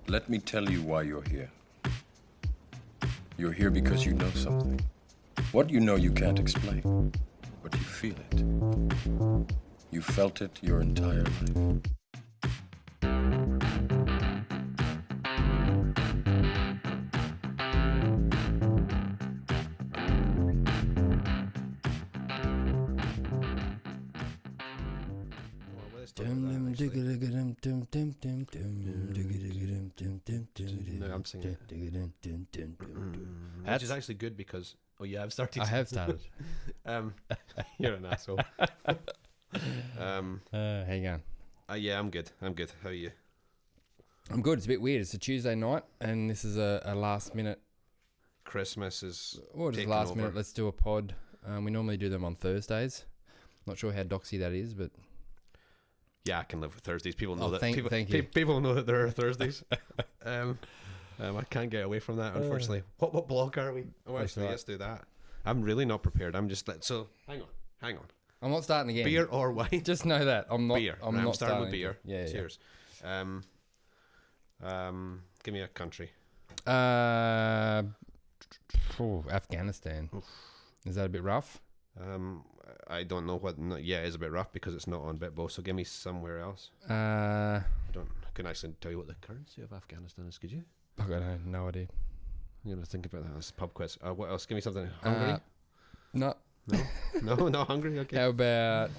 Let me tell you why you're here. You're here because you know something. What you know you can't explain, but you feel it. You felt it your entire life. No, I'm singing. Which is actually good because I've started. I have started. You're an asshole. Hang on. Yeah, I'm good. How are you? I'm good. It's a bit weird. It's a Tuesday night, and this is a last minute. Christmas is Just last minute. Let's do a pod. We normally do them on Thursdays. Not sure how doxy that is, but yeah, I can live with Thursdays. People know that. Thank you. People know that there are Thursdays. I can't get away from that, unfortunately. What block are we? Oh, actually, let's do that. I'm really not prepared. I'm just so hang on. I'm not starting again. Beer or wine? Just know that I'm not. Beer. I'm right, not starting with beer. Yeah. Cheers. Give me a country. Afghanistan. Oof. Is that a bit rough? I don't know what. Yeah, it's a bit rough because it's not on Bitbo. So give me somewhere else. I can actually tell you what the currency of Afghanistan is. Could you? I got no idea. I'm gonna think about that. That's a pub quiz. What else? Give me something. Hungary? No, not Hungary. Okay. How about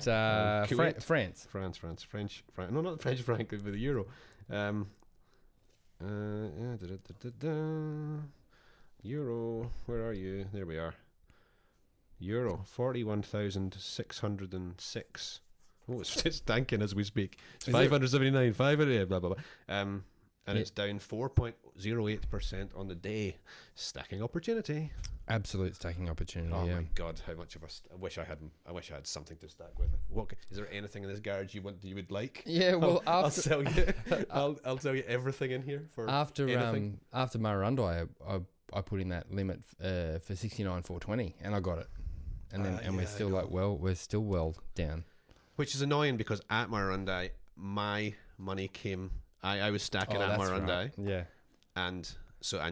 France? French. No, not the French franc, but the euro. Euro. Where are you? There we are. Euro 41,606. Oh, it's tanking as we speak. It's 579. 500. Blah blah blah. And it's down 4.08% on the day. Stacking opportunity. Absolute stacking opportunity. Oh yeah. my god, how much of us? I wish I had something to stack with. What is there anything in this garage you would like? Yeah, well, I'll sell you. I'll sell you everything in here for after anything. After Marundo, I put in that limit for 69,420, and I got it. And then we're still we're still well down. Which is annoying because at Marundo, my money came. I was stacking at Marundo. Right. Yeah. And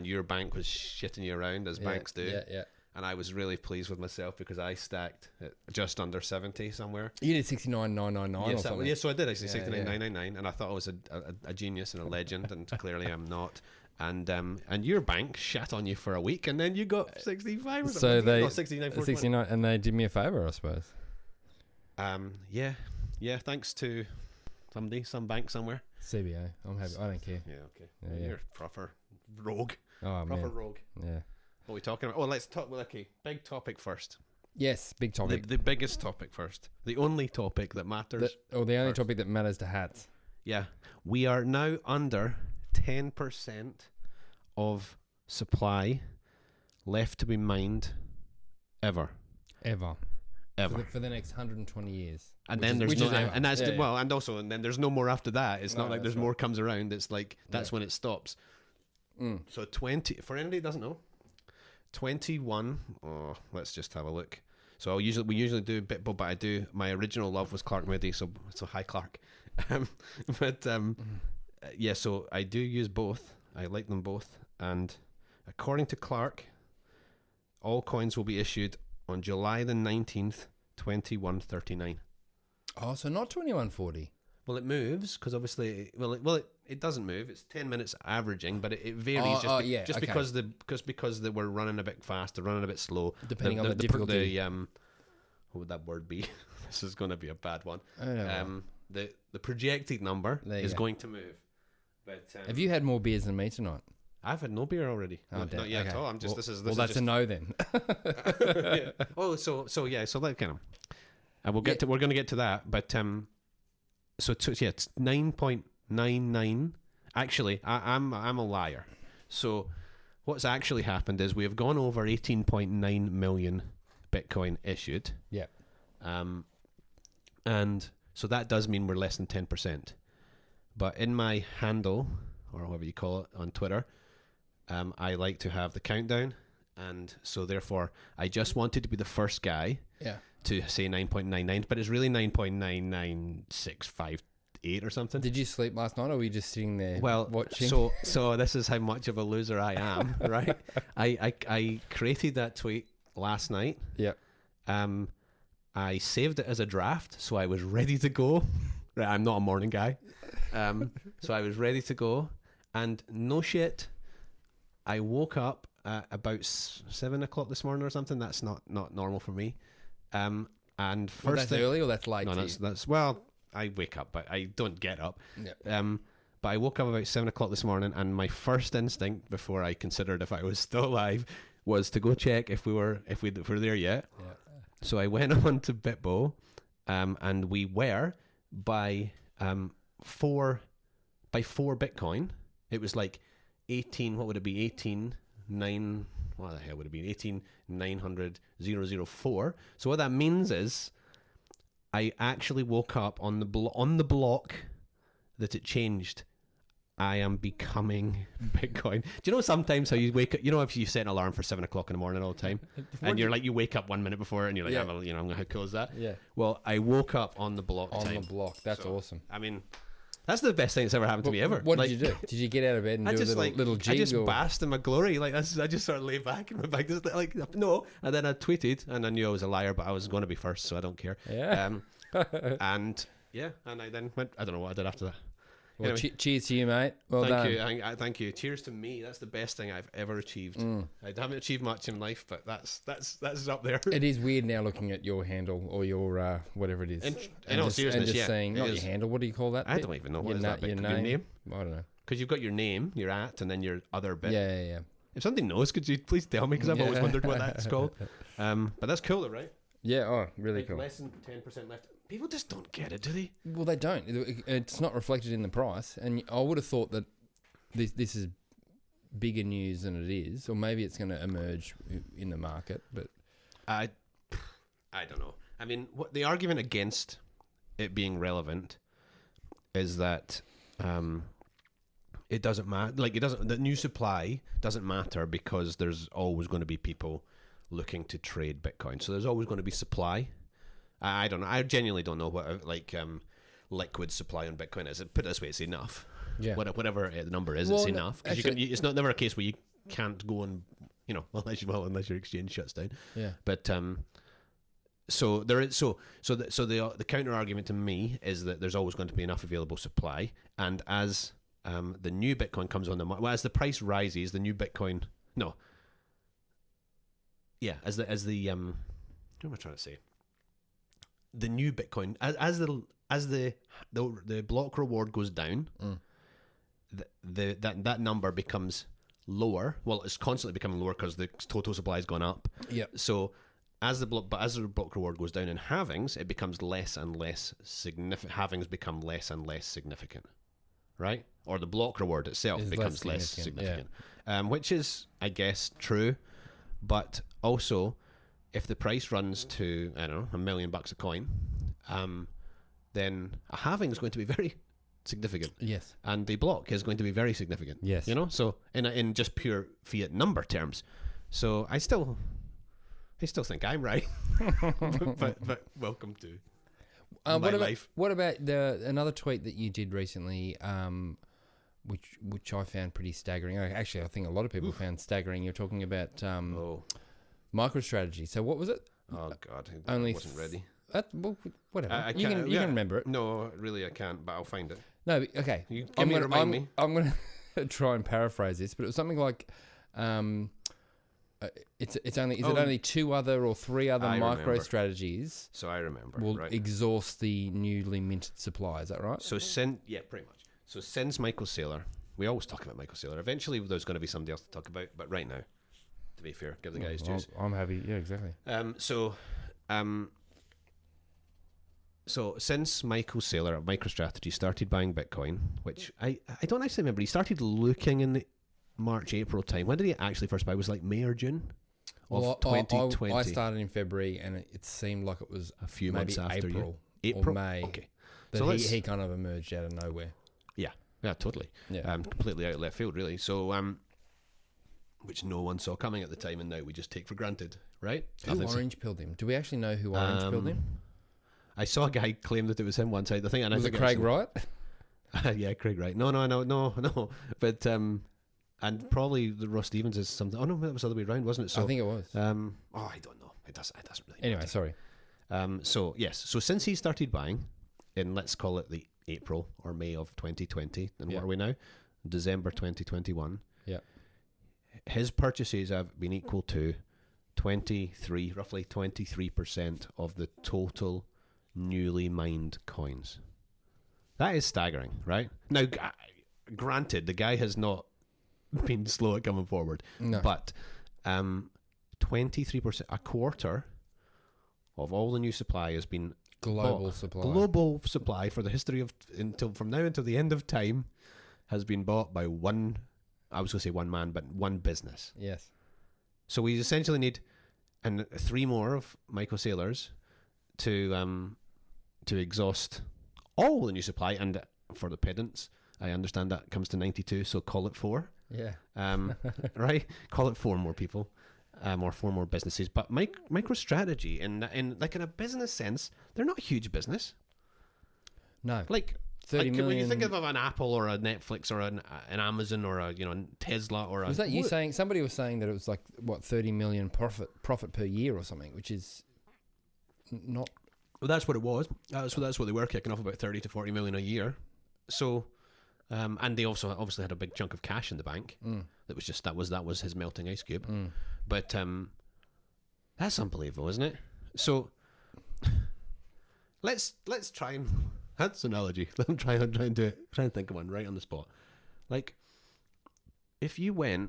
your bank was shitting you around as banks do. Yeah. And I was really pleased with myself because I stacked at just under 70 somewhere. You did 69,999 or something. Yeah, so I did actually 69,999, and I thought I was a genius and a legend, and clearly I'm not. And your bank shat on you for a week, and then you got 65 or something. So they 69, and they did me a favor, I suppose. Yeah. Thanks to some bank somewhere. CBA. I'm happy. I don't care. Yeah, okay. Yeah. You're a proper rogue. Oh, proper man. rogue. Yeah. What are we talking about? Oh, let's talk. Well, okay, big topic first. Yes, big topic. The biggest topic first. The only topic that matters. The only topic that matters to hats. Yeah. We are now under 10% of supply left to be mined ever. For the next 120 years. And then there's no, and that's and then there's no more after that. It's not like there's more comes around. It's like that's when it stops. So 20 for anybody who doesn't know, 21. Oh, let's just have a look. So we usually do Bitbo, but I do. My original love was Clark Moody, so hi Clark. Yeah, so I do use both. I like them both, and according to Clark, all coins will be issued on July the 19th, 2139. Oh, so not 2140. Well, it moves because obviously, it doesn't move. It's 10 minutes averaging, but it varies because we're running a bit fast, or running a bit slow, depending on the difficulty. What would that word be? This is going to be a bad one. I don't know. The projected number is going to move. But have you had more beers than me tonight? I've had no beer already. Oh, not yet at all. I'm just. This is that's a no then. Yeah. Oh, so that kind of. And we're going to get to that, but so it's 9.99. Actually, I'm a liar. So what's actually happened is we have gone over 18.9 million Bitcoin issued. Yeah. And so that does mean we're less than 10%. But in my handle, or however you call it on Twitter, I like to have the countdown. And so therefore, I just wanted to be the first guy to say 9.99, but it's really 9.99658 8 or something. Did you sleep last night, or were you just sitting there watching? So this is how much of a loser I am, right? I created that tweet last night. Yep. I saved it as a draft, so I was ready to go. Right, I'm not a morning guy. So I was ready to go, and no shit, I woke up at about 7 o'clock this morning or something. That's not normal for me. And first Well, that's thing, early or that's late? no, to that's well, I wake up, but I don't get up. Yep. But I woke up about 7 o'clock this morning, and my first instinct before I considered if I was still alive was to go check if we were there yet. Yeah. So I went on to Bitbo, and we were by 4 Bitcoin. It was like 18. What would it be? 18.9. What the hell would it be? 18.900.004. So what that means is, I actually woke up on the block that it changed. I am becoming Bitcoin. Do you know sometimes how you wake up? You know, if you set an alarm for 7 o'clock in the morning all the time, and you're like, you wake up 1 minute before, and you're like, Yeah. oh, well, you know, how cool is that? Yeah. Well, I woke up on the block. On time. the block. That's So, awesome. I mean, that's the best thing that's ever happened to me ever. What Like, did you do? Did you get out of bed and I do just a little I jig? just or? basked in my glory. Like I just sort of lay back in my bag, just like no. And then I tweeted, and I knew I was a liar, but I was going to be first, so I don't care. Yeah. And yeah, and I then went. I don't know what I did after that. Well, Anyway. cheers to you, mate. Well done. Thank you. Thank you. Cheers to me. That's the best thing I've ever achieved. I haven't achieved much in life, but that's up there. It is weird now looking at your handle or your whatever it is. In all seriousness, just yeah, saying, it not is. your handle. What do you call that? I bit? don't even know what your, is that bit. your Your name. I don't know. Because you've got your name, your @ and then your other bit. Yeah. If somebody knows, could you please tell me? Because I've always Yeah. wondered what that's called. But that's cool, though, right? Yeah. Oh, really Like cool. less than 10% left. People just don't get it, do they? Well, they don't. It's not reflected in the price, and I would have thought that this is bigger news than it is, or maybe it's going to emerge in the market. But I don't know. I mean, what the argument against it being relevant is that it doesn't matter. Like it doesn't. The new supply doesn't matter because there's always going to be people looking to trade Bitcoin. So there's always going to be supply. I don't know. I genuinely don't know what liquid supply on Bitcoin is. Put it this way, it's enough. yeah, Whatever the number is, Well, it's no, enough. Because actually- it's not never a case where you can't go and unless your exchange shuts down. yeah. But so there is the counter argument to me is that there's always going to be enough available supply, and as the new Bitcoin comes on the market, well, as the price rises, the new Bitcoin as the what am I trying to say? The new Bitcoin as the block reward goes down, that number becomes lower. Well, it's constantly becoming lower because the total supply has gone up. Yeah. So as the block reward goes down in halvings, it becomes less and less significant. Halvings become less and less significant, right? Or the block reward itself Is becomes less significant, significant, which is, I guess, true. But also, if the price runs to, I don't know, $1 million a coin, then a halving is going to be very significant. Yes. And the block is going to be very significant. Yes. You know, so in just pure fiat number terms. So I still think I'm right. but welcome to my life. What about another tweet that you did recently, which I found pretty staggering. Actually, I think a lot of people found staggering. You're talking about MicroStrategy. So what was it? Oh God, Only I wasn't ready. Well, whatever. I you can remember it. No, really, I can't. But I'll find it. No, okay. Remind me. I'm going to try and paraphrase this, but it was something like, it's only 2 other or 3 other I remember. MicroStrategies So I remember. will right. exhaust the newly minted supply. Is that right? So pretty much. So since Michael Saylor, we always talk about Michael Saylor. Eventually, there's going to be somebody else to talk about. But right now, to be fair, give the guy his dues. I'm happy. Yeah, exactly. So since Michael Saylor at MicroStrategy started buying Bitcoin, which I don't actually remember, he started looking in the March, April time. When did he actually first buy? It was like May or June of 2020. I started in February, and it seemed like it was a few maybe months after April April or May. Okay. But So he kind of emerged out of nowhere. Yeah, totally. Yeah. Completely out of left field, really. So, which no one saw coming at the time, and now we just take for granted, right? Who orange pilled him? Do we actually know who orange pilled him? I saw a guy claim that it was him one side. I think, and Was I it think Craig Wright? yeah, Craig Wright. No. But and probably the Ross Stevens is something. Oh no, that was the other way around, wasn't it? So I think it was. I don't know. It doesn't really. Anyway, matter. sorry. So yes, so since he started buying in, let's call it the April or May of 2020, and what are we now? December 2021. Yeah. His purchases have been equal to roughly 23% of the total newly mined coins. That is staggering, right? Now, granted, the guy has not been slow at coming forward, but 23%, a quarter of all the new supply has been Global supply. Global supply for the history of from now until the end of time has been bought by one. I was going to say one man, but one business. Yes. So we essentially need 3 more of Michael Saylors to exhaust all the new supply. And for the pedants, I understand that comes to 92. So call it 4. Yeah. Right? Call it 4 more people. Or 4 more businesses, but Microstrategy in a business sense, they're not a huge business. No, like 30 million. When you think of an Apple or a Netflix or an Amazon or a Tesla or was that you saying? Somebody was saying that it was like what 30 million profit per year or something, which is not. Well, that's what it was. That's what they were kicking off, about 30 to 40 million a year. So, and they also obviously had a big chunk of cash in the bank. That was his melting ice cube. But that's unbelievable, isn't it? So let's try and that's an analogy. Let me try and do it. Try and think of one right on the spot. Like if you were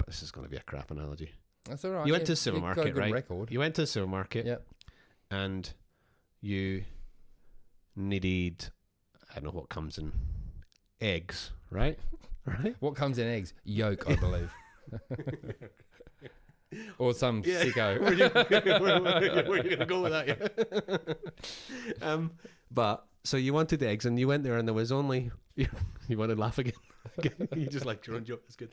this is going to be a crap analogy. That's all right. You went to the supermarket, right? Record. You went to the supermarket. Yep. And you needed, I don't know what comes in eggs, right? Right? What comes in eggs? Yolk, I believe. Or some sicko. Where are you going to go with that? Yeah. But so you wanted eggs, and you went there, and there was only you want to laugh again. You just like your own joke. It's good.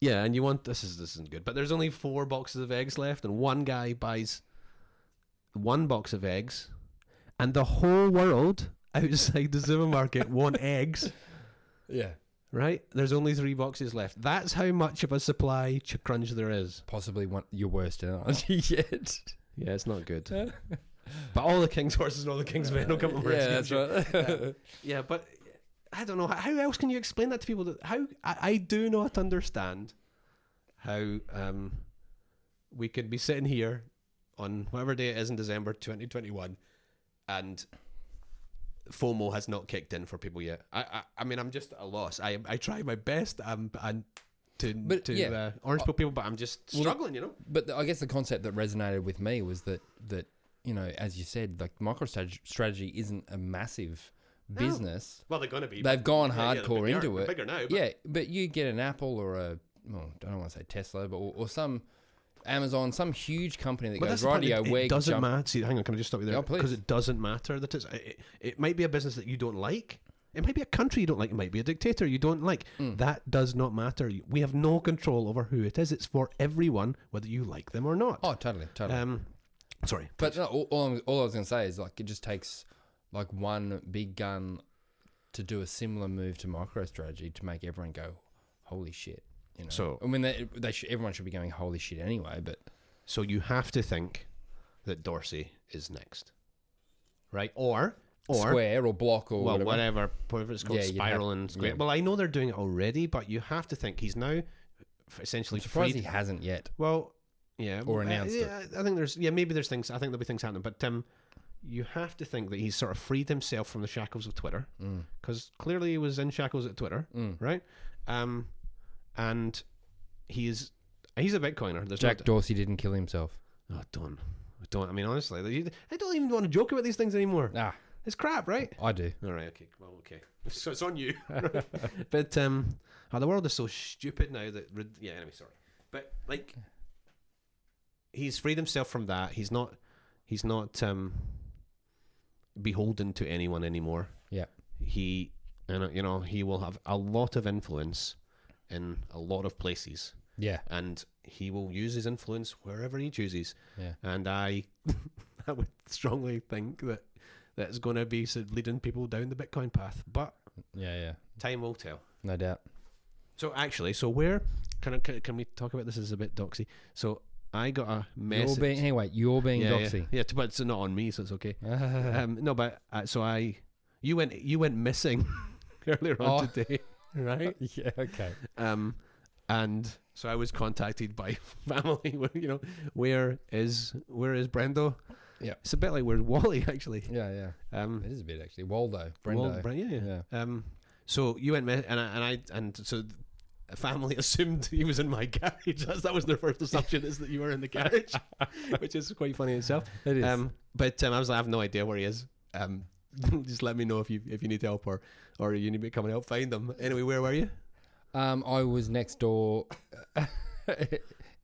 Yeah, and you want this isn't good, but there's only 4 boxes of eggs left, and one guy buys 1 box of eggs, and the whole world outside the supermarket want eggs. Yeah. Right? There's only 3 boxes left. That's how much of a supply crunch there is. Possibly your worst analogy yet. Yeah, it's not good. But all the king's horses and all the king's men will come over. Yeah, that's right. Yeah, but I don't know. How else can you explain that to people? I do not understand how we could be sitting here on whatever day it is in December 2021 and FOMO has not kicked in for people yet. I mean, I'm just at a loss. I try my best to orange pill people, but I'm just struggling, you know. But I guess the concept that resonated with me was that you know, as you said, like MicroStrategy isn't a massive business. Well, they're going to be. They've gone hardcore into it. Bigger now. But yeah, but you get an Apple or I don't want to say Tesla, but or some Amazon, some huge company that goes, rightio, it doesn't matter. See, hang on, can I just stop you there? Please. Because it doesn't matter that it might be a business that you don't like. It might be a country you don't like. It might be a dictator you don't like. That does not matter. We have no control over who it is. It's for everyone, whether you like them or not. Oh, totally. Sorry. But no, all I was going to say is, like, it just takes like one big gun to do a similar move to MicroStrategy to make everyone go, holy shit. You know? So, I mean, everyone should be going, holy shit anyway, but... So you have to think that Dorsey is next, right? Or Square or Block or whatever it's called, Spiral and Square. Yeah. Well, I know they're doing it already, but you have to think he's now essentially I'm surprised freed. He hasn't yet. Well, yeah, or announced it. I think maybe there's things. I think there'll be things happening, but you have to think that he's sort of freed himself from the shackles of Twitter, because clearly he was in shackles at Twitter, right? And he's a Bitcoiner. Jack Dorsey didn't kill himself. Oh, don't. I mean, honestly, I don't even want to joke about these things anymore. It's crap, right? I do. All right, okay. Well, okay. So it's on you. But the world is so stupid now that anyway, sorry. But like, he's freed himself from that. He's not beholden to anyone anymore. Yeah. He will have a lot of influence in a lot of places. Yeah. And he will use his influence wherever he chooses. Yeah. And I I would strongly think that that's going to be leading people down the Bitcoin path. But Yeah. time will tell. No doubt. So actually, where can we talk about this? Is a bit doxy. So I got a message. You're being doxy. Yeah, but it's not on me, so it's okay. No, but you went missing earlier on today, right? Yeah. Okay. And so I was contacted by family. Where is Brendo? Yeah. It's a bit like where's Wally actually. Yeah. It is a bit actually. Waldo. Brendo. Brendo. Yeah. So you went and so the family assumed he was in my garage. That was their first assumption, is that you were in the garage, which is quite funny in itself. It is. But I was like, I have no idea where he is. Just let me know if you need help or you need me to come and help find him. Anyway, where were you? I was next door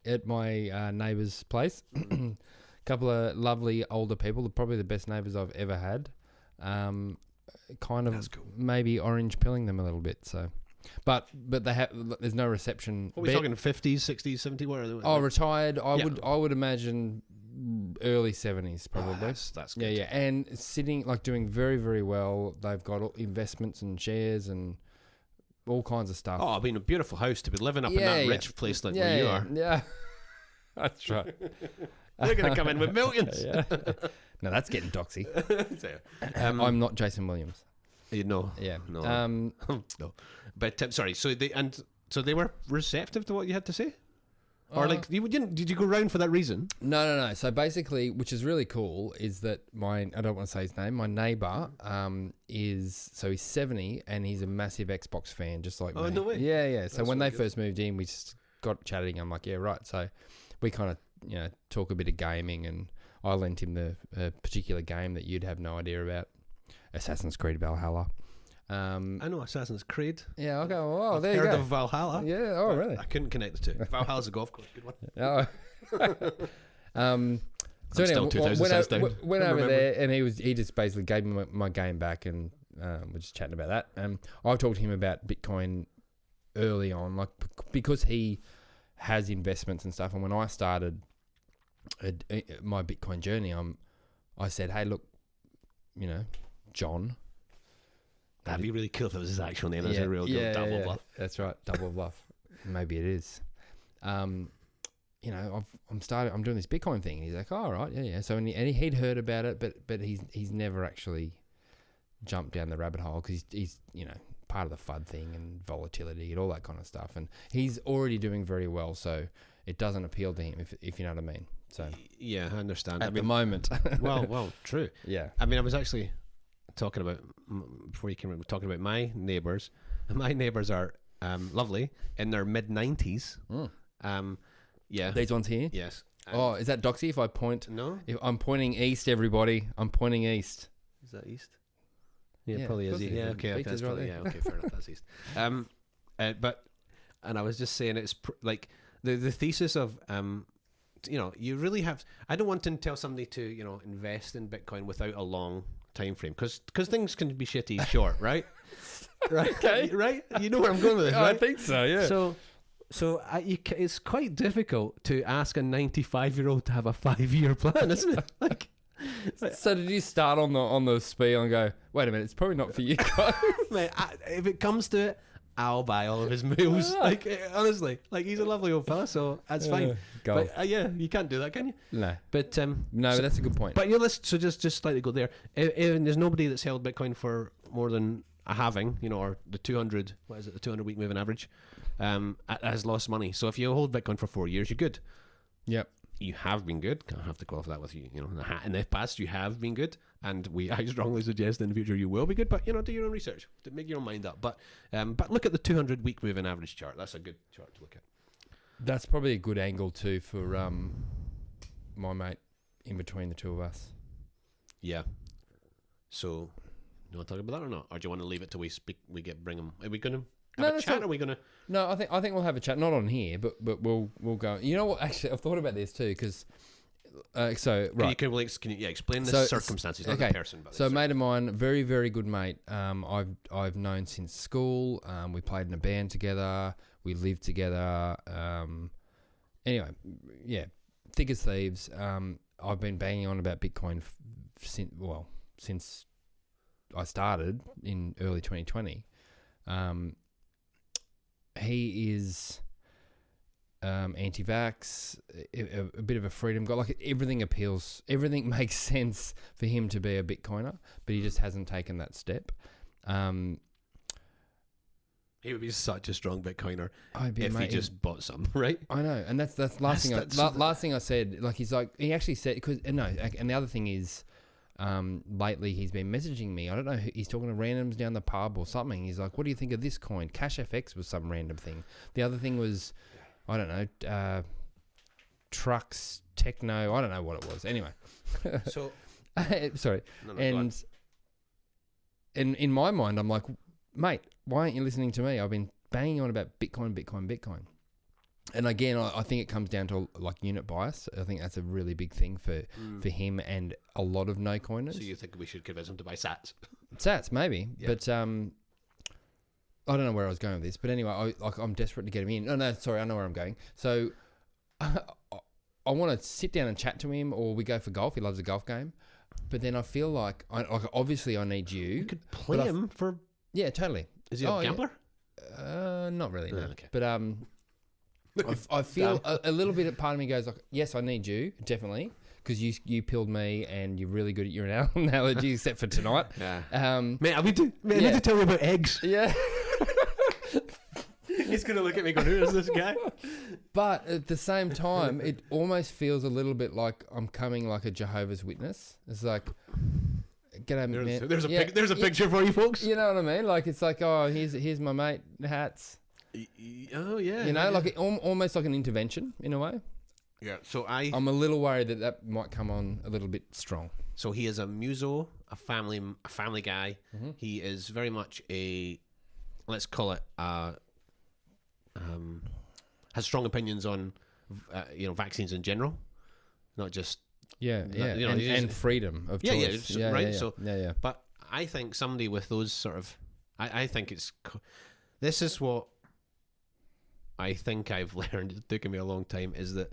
at my neighbour's place. Couple of lovely older people, probably the best neighbours I've ever had. Kind of That's cool. maybe orange pilling them a little bit. So, but there's no reception. What are we talking? 50s, 60s, 70s? What are they? Oh, retired. I would imagine early 70s probably. That's good. Yeah, and sitting doing very, very well. They've got investments and shares and all kinds of stuff. Oh, I mean, a beautiful house to be living up in that rich place like where you are. Yeah, that's right. They're going to come in with millions. Yeah. No, that's getting doxy. I'm not Jason Williams. You know. Yeah. No. No. But sorry. So they were receptive to what you had to say, or did you go round for that reason? No. So basically, which is really cool, is that I don't want to say his name. My neighbour he's 70 and he's a massive Xbox fan, just like me. Oh, no way. Yeah. So That's when really they good. first moved in, we just got chatting. I'm like, yeah, right. So we kind of talk a bit of gaming, and I lent him the particular game that you'd have no idea about, Assassin's Creed Valhalla. I know Assassin's Creed. Yeah, okay. Well, I've there you heard go. of Valhalla. Yeah. Oh, really? I couldn't connect the two. Valhalla's a golf course. Good one. Oh. So I'm anyway, still 2,000 cents down. went over there, and he just basically gave me my game back, and we're just chatting about that. I talked to him about Bitcoin early on, because he has investments and stuff. And when I started my Bitcoin journey, I said, hey, look, John. That'd be really cool if it was his actual name. It was a real double bluff. That's right, double bluff. Maybe it is. I'm doing this Bitcoin thing. And he's like, oh, all right, yeah. So he'd heard about it, but he's never actually jumped down the rabbit hole, because he's part of the FUD thing and volatility and all that kind of stuff. And he's already doing very well, so it doesn't appeal to him, if you know what I mean. So yeah, I understand. At the moment. well, true. Yeah. I mean, I was actually talking about, before you came in, talking about my neighbours. My neighbours are lovely, in their mid-90s. Yeah. These ones here? Yes. Is that doxy if I point? No. If I'm pointing east, everybody. I'm pointing east. Is that east? Yeah, Yeah, probably of is. course it Yeah, is. okay. Beach That's is right probably, there. yeah, okay, fair enough. That's east. And I was just saying, it's the thesis of you really have. I don't want to tell somebody to invest in Bitcoin without a long time frame, because things can be shitty short, right? Right. Okay. Right. You know where I'm going with this, I right? think so, yeah. So it's quite difficult to ask a 95-year-old to have a 5-year plan, isn't it? So did you start on the spiel and go, wait a minute, it's probably not for you guys? Mate, if it comes to it, I'll buy all of his meals. Honestly, he's a lovely old fella, so that's fine. Go. But you can't do that, can you? No. But No, but that's a good point. But so just slightly go there. If there's nobody that's held Bitcoin for more than a halving, or the 200, what is it, the 200-week moving average, has lost money. So if you hold Bitcoin for 4 years, you're good. Yep. You have been good. Can't have to qualify that with in the past you have been good, and I strongly suggest in the future you will be good. But do your own research to make your own mind up. But look at the 200-week moving average chart. That's a good chart to look at. That's probably a good angle too for my mate in between the two of us. Yeah. So, you want to talk about that or not, or do you want to leave it till bring them? Are we going to have a chat? Or are we going to? No, I think we'll have a chat. Not on here, but we'll go. You know what? Actually, I've thought about this too, because right. Can you explain the circumstances, not the person? But so a mate of mine, very, very good mate. I've known since school. We played in a band together. We lived together. Anyway, yeah, thick as thieves. I've been banging on about Bitcoin since I started in early 2020. He is anti-vax, a bit of a freedom guy. Like everything makes sense for him to be a Bitcoiner, but he just hasn't taken that step. He would be such a strong Bitcoiner if he just bought some, right? I know, and that's last thing I said. Like he actually said, and the other thing is, lately he's been messaging me. I don't know, he's talking to randoms down the pub or something. He's like, "What do you think of this coin?" Cash FX was some random thing. The other thing was, I don't know, trucks, techno. I don't know what it was. Anyway, So sorry, no, and in my mind, I'm like, mate, why aren't you listening to me? I've been banging on about Bitcoin. And again, I think it comes down to like unit bias. I think that's a really big thing for him and a lot of no coiners. So you think we should convince him to buy Sats? Sats, maybe. Yeah. But I don't know where I was going with this. But anyway, I'm desperate to get him in. No, sorry, I know where I'm going. So I want to sit down and chat to him, or we go for golf. He loves a golf game. But then I feel like, obviously I need you. You could play him for... Yeah, totally. Is he a gambler? Yeah. Not really, no. Okay. But I feel a little bit. Part of me goes like, yes, I need you definitely, because you pilled me and you're really good at your analogy, except for tonight. Yeah. Man, I need to tell you about eggs. Yeah. He's gonna look at me going, "Who is this guy?" But at the same time, it almost feels a little bit like I'm coming like a Jehovah's Witness. It's like, g'day, man. There's a picture for you folks. You know what I mean? Like it's like, oh, here's my mate hats. Oh yeah. You know, like almost like an intervention in a way. Yeah. So I'm a little worried that might come on a little bit strong. So he is a muso, a family guy. Mm-hmm. He is very much let's call it has strong opinions on vaccines in general, not just and freedom of choice. Right. Yeah. But I think somebody with those sort of, I think this is what I think I've learned. It's taken me a long time. Is that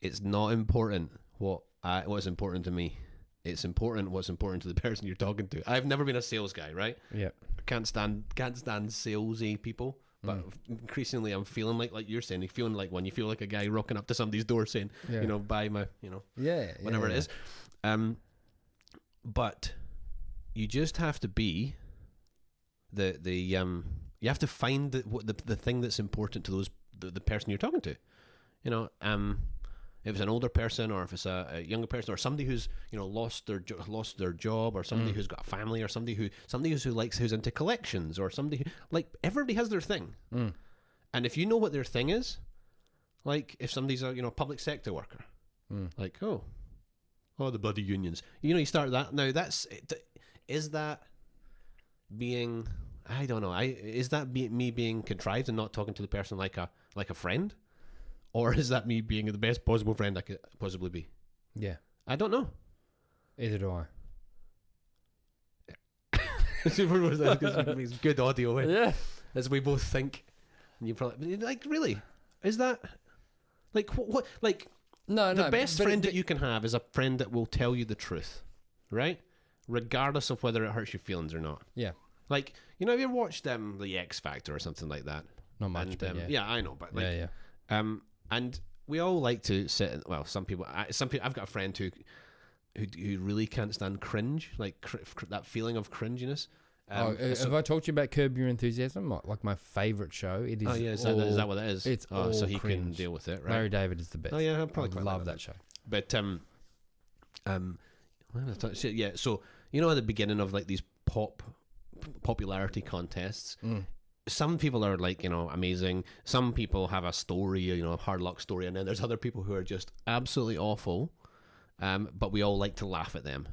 it's not important what's important to me. It's important what's important to the person you're talking to. I've never been a sales guy, right? Yeah. Can't stand salesy people. But increasingly, I'm feeling like you're saying, feeling like when you feel like a guy rocking up to somebody's door saying, buy my, whatever it is. But you just have to be you have to find the thing that's important to the person you're talking to. If it's an older person, or if it's a younger person, or somebody who's lost their job, or somebody who's got a family, or somebody who's into collections, or somebody who, everybody has their thing. And if you know what their thing is, like if somebody's a public sector worker, the bloody unions, you start that. Now is that being, I don't know, is that me being contrived and not talking to the person like a friend? Or is that me being the best possible friend I could possibly be? Yeah. I don't know. Either do I. It's good audio. Eh? Yeah. As we both think. And you probably, really? Is that, what? No. The best friend that you can have is a friend that will tell you the truth, right? Regardless of whether it hurts your feelings or not. Yeah. Have you ever watched the X Factor or something like that? Not much, but yeah, I know, but yeah. And we all like to sit. Well, some people. I've got a friend who really can't stand cringe, that feeling of cringiness. Have I talked to you about Curb Your Enthusiasm? Like my favorite show. It is. Oh yeah, is that what it is? It's all so he cringe. can deal with it, right? Larry David is the best. Oh yeah, I probably quite love that show. But yeah. So at the beginning of these popularity contests. Some people are amazing. Some people have a story, a hard luck story, and then there's other people who are just absolutely awful. But we all like to laugh at them.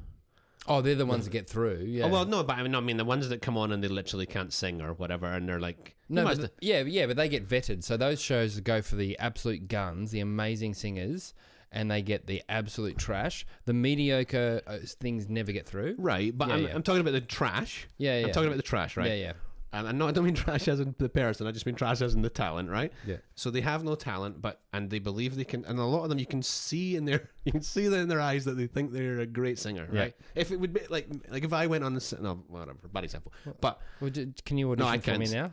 Oh, they're the ones that get through. Yeah. Oh, well, no, but I mean the ones that come on and they literally can't sing or whatever, and they're like, no, but but they get vetted. So those shows go for the absolute guns, the amazing singers, and they get the absolute trash. The mediocre things never get through. Right, but I'm talking about the trash. Yeah. I'm talking about the trash, right? Yeah. and I don't mean trash as in the person, I just mean trash as in the talent, right? Yeah. So they have no talent, and they believe they can, and a lot of them you can see in their eyes that they think they're a great singer, Yeah. right? If it would be like if I went on no, whatever, bad example, but Well, can you audition no, I for can't. me now?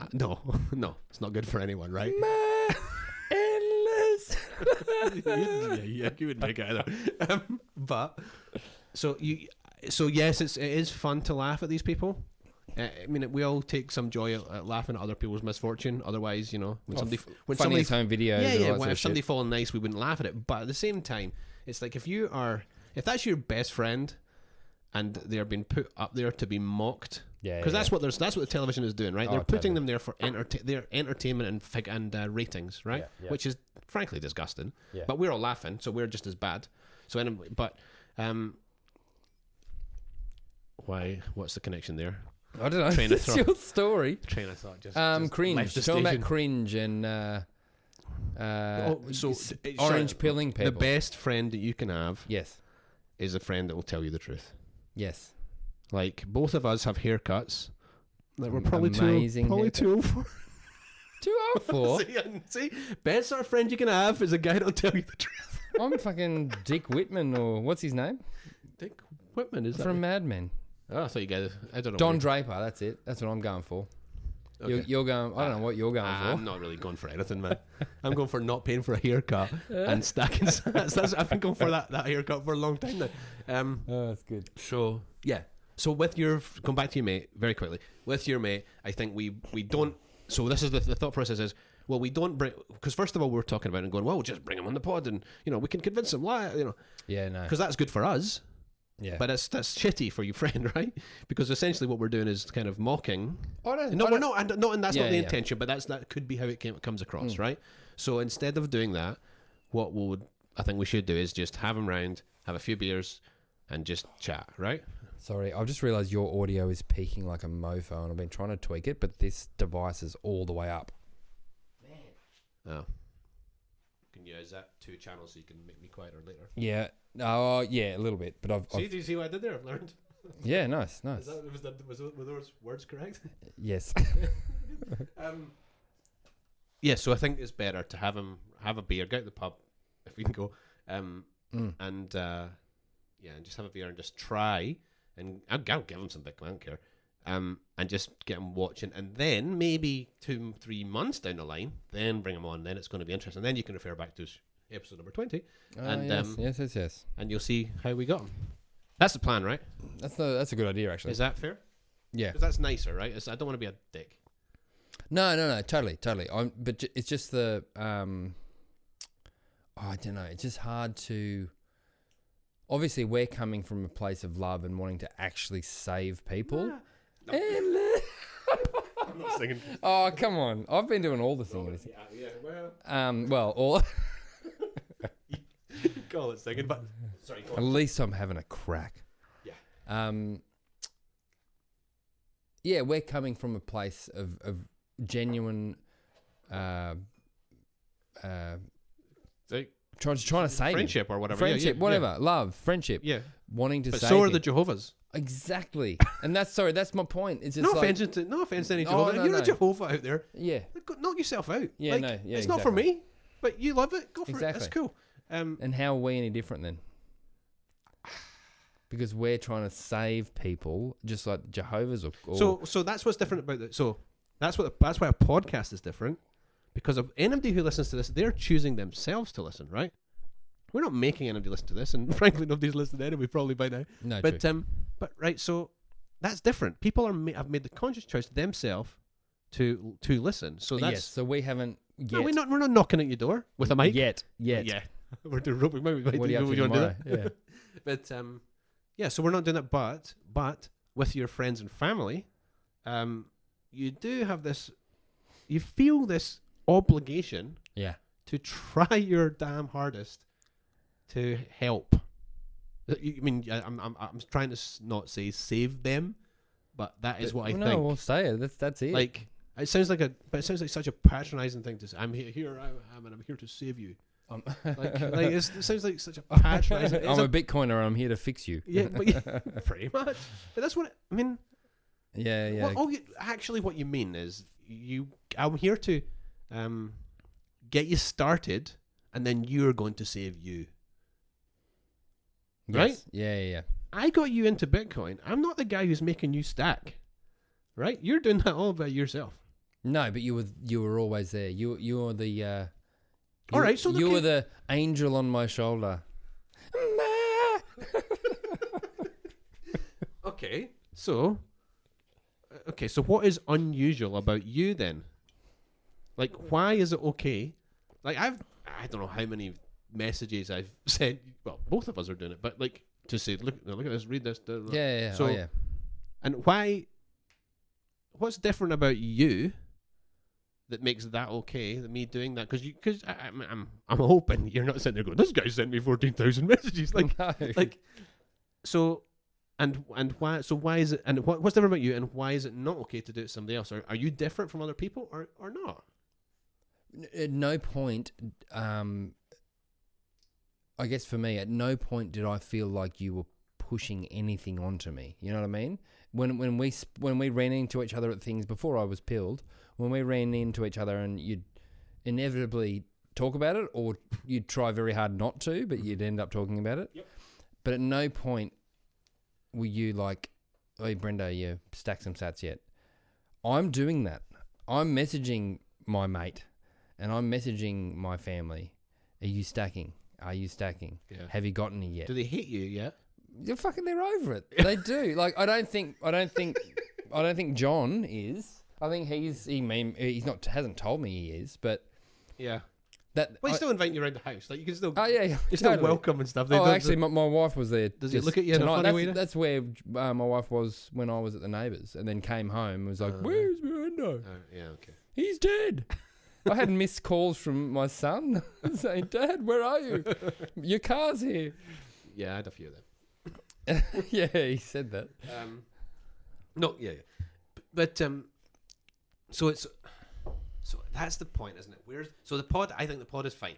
No, it's not good for anyone, right? Endless. yeah, you would make it either. But so yes, it is fun to laugh at these people. I mean, we all take some joy at laughing at other people's misfortune. Otherwise, when Funniest home videos. if somebody falling nice, we wouldn't laugh at it. But at the same time, it's like if that's your best friend, and they're being put up there to be mocked. Yeah, because that's what the television is doing, right? Oh, They're putting totally. them there for their entertainment and ratings, right? Yeah. Which is frankly disgusting. Yeah. But we're all laughing, so we're just as bad. So anyway, but why? What's the connection there? I don't know. Train of It's thought. your story. Train of thought. Just Cringe. left the Talking about station. cringe and Sorry, orange pilling people. The best friend that you can have Yes. is a friend that will tell you the truth. Yes. Like both of us have haircuts that we're probably Amazing too old for. 204. See, best sort of friend you can have is a guy that'll tell you the truth. I'm fucking Dick Whitman, or what's his name? Dick Whitman is that? From Mad Men. Oh, I thought you guys. I don't know. Don Draper, that's it. That's what I'm going for. Okay. You're going. I don't know what you're going I'm for. not really going for anything, man. I'm going for not paying for a haircut and stacking sats. I've been going for that haircut for a long time now. Oh, that's good. So yeah. So with your going back to your mate very quickly. With your mate, I think we don't. So this is the thought process is. Well, we don't bring because first of all we're talking about it and going, well, we'll just bring him on the pod and we can convince him, Yeah, no. because that's good for us. Yeah. But that's shitty for your friend, right? Because essentially what we're doing is kind of mocking. I don't. No, we're not, and that's Yeah, not the yeah. intention. But that could be how it comes across, right? So instead of doing that, what I think we should do is just have him round, have a few beers, and just chat, right? Sorry, I've just realised your audio is peaking like a mofo, and I've been trying to tweak it, but this device is all the way up. Oh, can you use that 2 channels so you can make me quieter later? Yeah. Oh, yeah, a little bit, but I've Do you see what I did there? I've learned. yeah, nice. Were those words correct? Yes. Yeah, so I think it's better to have him have a beer, go out to the pub if we can go, and just have a beer and just try, and I'll give him some big, I don't care, and just get him watching, and then maybe 2-3 months down the line, then bring him on. Then it's going to be interesting. Then you can refer back to episode number 20, and yes. and you'll see how we got him. That's the plan, right? That's a good idea, actually. Is that fair? Yeah. Because that's nicer, right? I don't want to be a dick. No, totally. But it's just the I don't know. It's just hard to. Obviously, we're coming from a place of love and wanting to actually save people. I'm not singing. Oh, come on! I've been doing all the singing. Yeah, Well, all. Call it singing, but sorry. Go At on. least I'm having a crack. Yeah. Yeah, we're coming from a place of genuine. Trying to save him. Friendship or whatever. Friendship, yeah. whatever, love, friendship. Yeah. Wanting to But save so are him. the Jehovah's. Exactly, and that's my point. It's just No like, offense to any Oh, Jehovah. no, You're no. a Jehovah out there. yeah, Knock yourself out. Yeah, Like, no, yeah, it's not for exactly. me, but you love it. Go for it. That's Exactly. cool. and how are we any different then? Because we're trying to save people, just like Jehovah's or So that's what's different about it. So that's why a podcast is different, because of anybody who listens to this, they're choosing themselves to listen, right? We're not making anybody listen to this, and frankly, nobody's listened anyway, probably by now. no, But true. but right, so that's different. People have made the conscious choice themselves to listen. So that's yes. So we haven't yet. no, we're not knocking at your door with a mic Yet. Yeah, we're doing roping. Maybe What are you up to wanna do tomorrow? that? Yeah. But yeah, so we're not doing that. But with your friends and family, you do have this. You feel this obligation Yeah. to try your damn hardest to help. I mean, I'm trying to not say save them, but that is what I No, think. we'll say it. That's it. Like it sounds like such a patronizing thing to say. I'm here. I'm here to save you. It sounds like such a patronizing. I'm a Bitcoiner and I'm here to fix you. Yeah, but pretty much. But that's what I mean. Yeah, yeah. Actually, what you mean is I'm here to get you started, and then you're going to save you. Yes. Right? Yeah, yeah, yeah. I got you into Bitcoin. I'm not the guy who's making you stack. Right? You're doing that all by yourself. No, but you were always there. You were the All right, so you were the angel on my shoulder. Okay, so what is unusual about you then? Like, why is it okay? Like, I don't know how many messages I've sent. Well, both of us are doing it, but like to say, look at this, read this. Yeah. So, yeah. And why? What's different about you that makes that okay? Me doing that because I'm hoping you're not sitting there going, this guy sent me 14,000 messages. Like, No. like, so. And why? So why is it? And what's different about you? And why is it not okay to do it to somebody else? Are you different from other people, or not? At no point, I guess for me, at no point did I feel like you were pushing anything onto me. You know what I mean? When we ran into each other at things before I was pilled, when we ran into each other and you'd inevitably talk about it, or you'd try very hard not to, but you'd end up talking about it. Yep. But at no point were you like, hey, Brendo, you stack some sats yet? I'm doing that. I'm messaging my mate and I'm messaging my family. Are you stacking? Are you stacking? Yeah. Have you gotten any yet? Do they hate you yet? They're over it. They do. Like, I don't think John is. I think he's not, hasn't told me he is, but Yeah. that. Well, he's still inviting you around the house. Like, you can still. Oh yeah, You're still totally. welcome and stuff. Actually, my wife was there. Does he just look at you in a tonight. funny way? That's where my wife was when I was at the neighbours, and then came home and was like, "Where's Brendo? Yeah. Okay. He's dead." I had missed calls from my son saying, "Dad, where are you? Your car's here." Yeah, I had a few of them. Yeah, he said that. No, yeah. But so that's the point, isn't it? So the pod? I think the pod is fine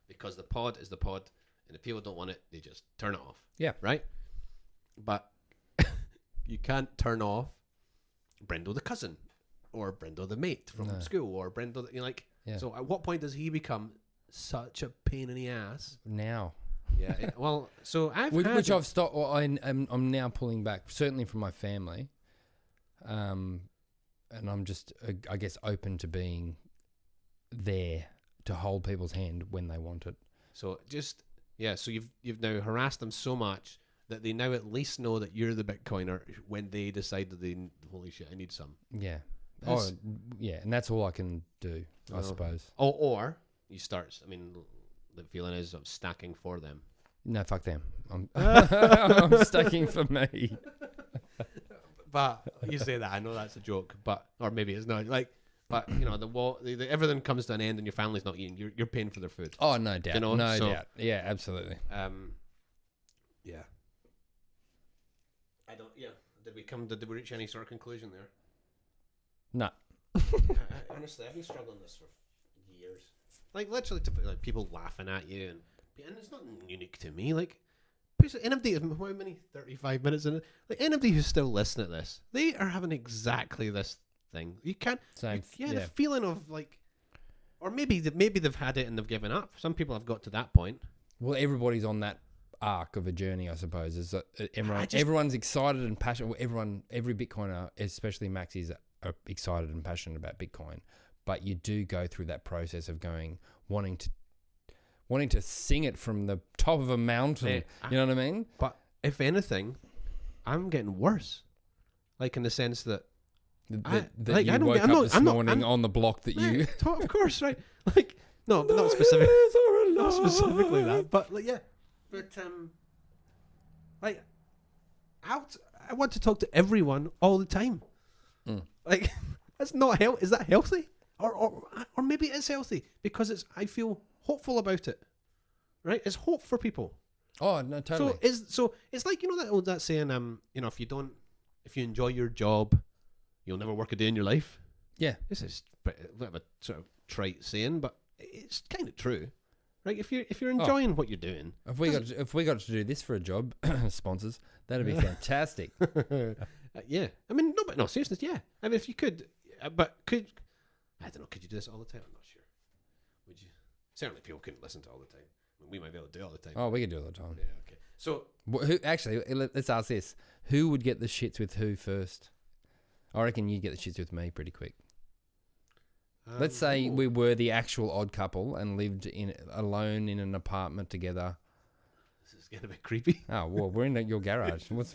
because the pod is the pod, and if people don't want it, they just turn it off. Yeah. Right. But you can't turn off Brendo the cousin, or Brendo the mate from school, or Brendo. Like. Yeah. So at what point does he become such a pain in the ass? Now. Yeah. So Which I've stopped. Well, I'm now pulling back, certainly from my family. And I'm just, I guess, open to being there to hold people's hand when they want it. So so you've now harassed them so much that they now at least know that you're the Bitcoiner when they decide that holy shit, I need some. Yeah. That's- and that's all I can do, I suppose. Or you start. I mean, the feeling is of stacking for them. No, fuck them. I'm stacking for me. But you say that, I know that's a joke, or maybe it's not. Like, but you know, everything comes to an end, and your family's not eating. You're paying for their food. Oh, no doubt. You know, no doubt. Yeah, absolutely. Yeah. I don't. Yeah. Did we reach any sort of conclusion there? No. Honestly, I've been struggling with this for years. Like, literally, like people laughing at you, and it's not unique to me. Like, anybody, how many 35 minutes in it? Like, anybody who's still listening to this, they are having exactly this thing. You can't. Same. The feeling of like, or maybe they've had it and they've given up. Some people have got to that point. Well, everybody's on that arc of a journey, I suppose. Is that everyone's excited and passionate. Every Bitcoiner, especially maxis, are excited and passionate about Bitcoin. But you do go through that process of wanting to sing it from the top of a mountain. You know what I mean? But if anything, I'm getting worse. Like, in the sense that you woke up this morning on the block that you... Of course, right? Like, no, but not specifically that. But, like, yeah. But, like, I want to talk to everyone all the time. Like, that's not is that healthy? Or maybe it is healthy because I feel hopeful about it. Right? It's hope for people. Oh, no, totally. So it's like, you know, that saying, you know, if you enjoy your job, you'll never work a day in your life. Yeah. This is a bit of a sort of trite saying, but it's kind of true. Right? If you're enjoying what you're doing. If we got to do this for a job, sponsors, that'd be fantastic. Yeah. I mean, no, but no, seriously, yeah. I mean, if you could, but could, I don't know, could you do this all the time? I'm not sure. Would you? Certainly people couldn't listen to it all the time. I mean, we might be able to do it all the time. Oh, we could do it all the time. Yeah, okay. So, Who actually? Let's ask this: who would get the shits with who first? I reckon you'd get the shits with me pretty quick. Let's say we were the actual odd couple and lived alone in an apartment together. This is getting a bit creepy. Oh well, we're in your garage. What's?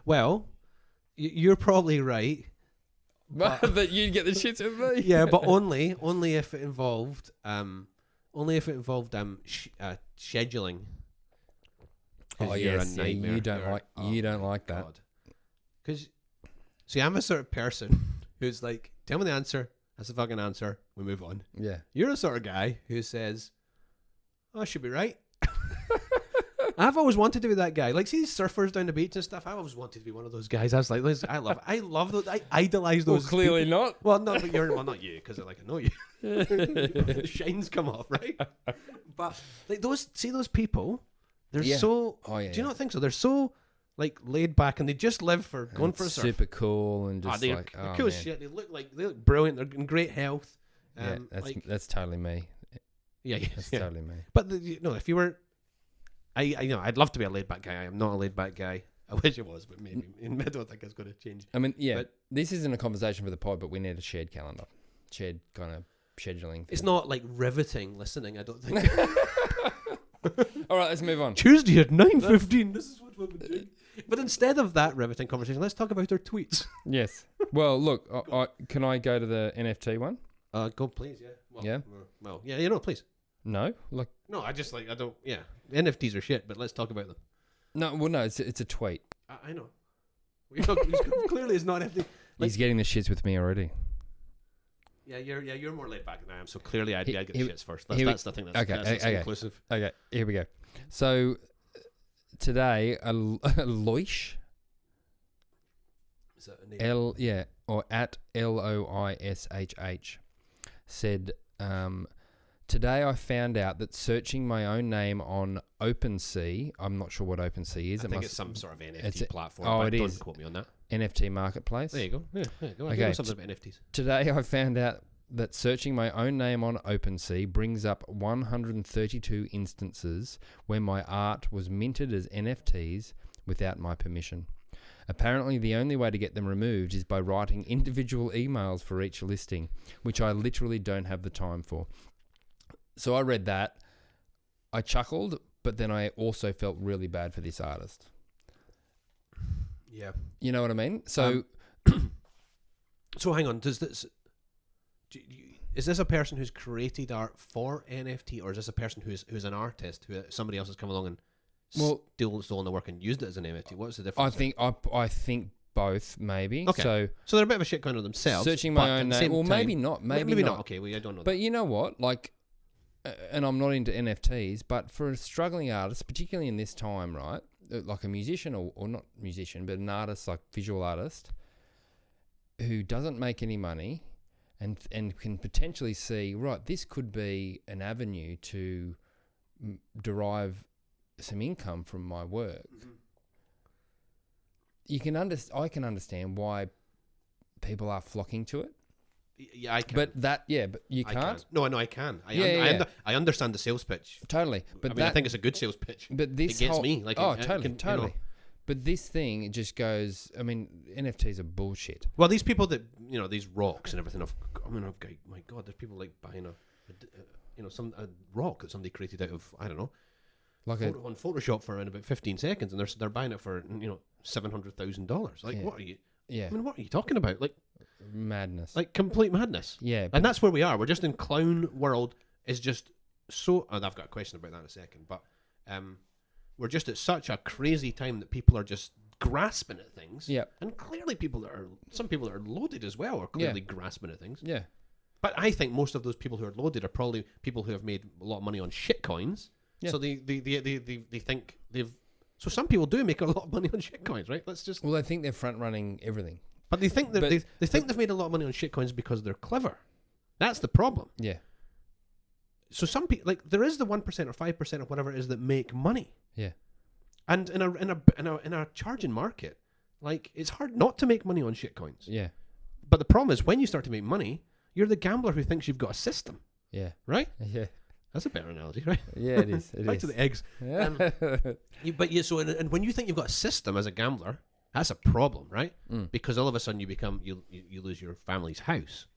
Well, you're probably right. That you'd get the shits with me. Yeah, but only if it involved scheduling. Oh yes, yeah, you don't like that. Because see, I'm a sort of person who's like, tell me the answer. That's the fucking answer. We move on. Yeah. You're a sort of guy who says, "Oh, I should be right." I've always wanted to be that guy. Like, see these surfers down the beach and stuff. I always wanted to be one of those guys. I was like, listen, I love those. I idolize those. Well, clearly people. not. Well, no, but not you, because I know you. The shines come off, right? But like those people, they're so. Oh yeah. Do you not think so? They're so like laid back, and they just live for going for a surf. Super cool and just they're cool as shit. They look brilliant. They're in great health. Yeah, that's totally me. Yeah, that's totally me. But if you were, I'd love to be a laid back guy. I am not a laid back guy. I wish it was, but maybe I don't think it's going to change. I mean, yeah, but this isn't a conversation for the pod, but we need a shared calendar, shared kind of scheduling thing. It's not like riveting listening, I don't think. All right, let's move on. Tuesday at 9:15. This is what we'll be doing. But instead of that riveting conversation, let's talk about our tweets. Yes. Well, look, can I go to the NFT one? Go please, yeah. Well, yeah. Well, yeah, please. No, look. No, I just I don't. Yeah, NFTs are shit, but let's talk about them. No, well, no, it's a tweet. I know. Clearly, it's not NFT. He's getting the shits with me already. Yeah, you're more laid back than I am. So clearly, I'd get the shits first. That's the thing. That's inclusive. Okay, here we go. So today, Loish. Is that a name? Or at LOISHH said, today I found out that searching my own name on OpenSea, I'm not sure what OpenSea is. I think it's some sort of NFT platform. Oh, but it don't is. quote me on that. NFT marketplace. There you go. Yeah, there you go. I Okay. know something about NFTs. Today I found out that searching my own name on OpenSea brings up 132 instances where my art was minted as NFTs without my permission. Apparently, the only way to get them removed is by writing individual emails for each listing, which I literally don't have the time for. So I read that, I chuckled, but then I also felt really bad for this artist. Yeah. You know what I mean? So, so hang on. Is this a person who's created art for NFT, or is this a person who's an artist who somebody else has come along and stolen the work and used it as an NFT? What's the difference? I think both, maybe. Okay. So they're a bit of a shitcoiner themselves. Searching my own name. Well, maybe not. Maybe not. Okay, well, I don't know. But you know what? Like, and I'm not into NFTs, but for a struggling artist, particularly in this time, right? Like a musician or not musician, but an artist, like visual artist, who doesn't make any money and can potentially see, right, this could be an avenue to derive some income from my work. Mm-hmm. I can understand why people are flocking to it. Yeah, I can. But you can't. No, I can. I understand the sales pitch. Totally. But I think it's a good sales pitch. But this it gets me. Like, totally. You know. But this thing, it just goes. I mean, NFTs are bullshit. Well, these people that these rocks and everything. My God, there's people like buying a rock that somebody created out of, I don't know, like on Photoshop for in about 15 seconds, and they're buying it for $700,000. Like, what are you? Yeah. I mean, what are you talking about? Like, madness. Like complete madness. Yeah. And that's where we are. We're just in clown world. Is just so. And I've got a question about that in a second, but we're just at such a crazy time that people are just grasping at things. Yeah. And clearly, some people that are loaded as well are clearly grasping at things. Yeah. But I think most of those people who are loaded are probably people who have made a lot of money on shitcoins. Yeah. So they think they've. So some people do make a lot of money on shitcoins, right? Well, they think they're front running everything. But they think they've made a lot of money on shitcoins because they're clever. That's the problem. Yeah. So some people, like, there is the 1% or 5% or whatever it is that make money. Yeah. And in a charging market, like, it's hard not to make money on shitcoins. Yeah. But the problem is when you start to make money, you're the gambler who thinks you've got a system, Yeah. right? Yeah. That's a better analogy, right? Yeah, it is. Back to the eggs. Yeah. And when you think you've got a system as a gambler, that's a problem, right? Because all of a sudden you lose your family's house,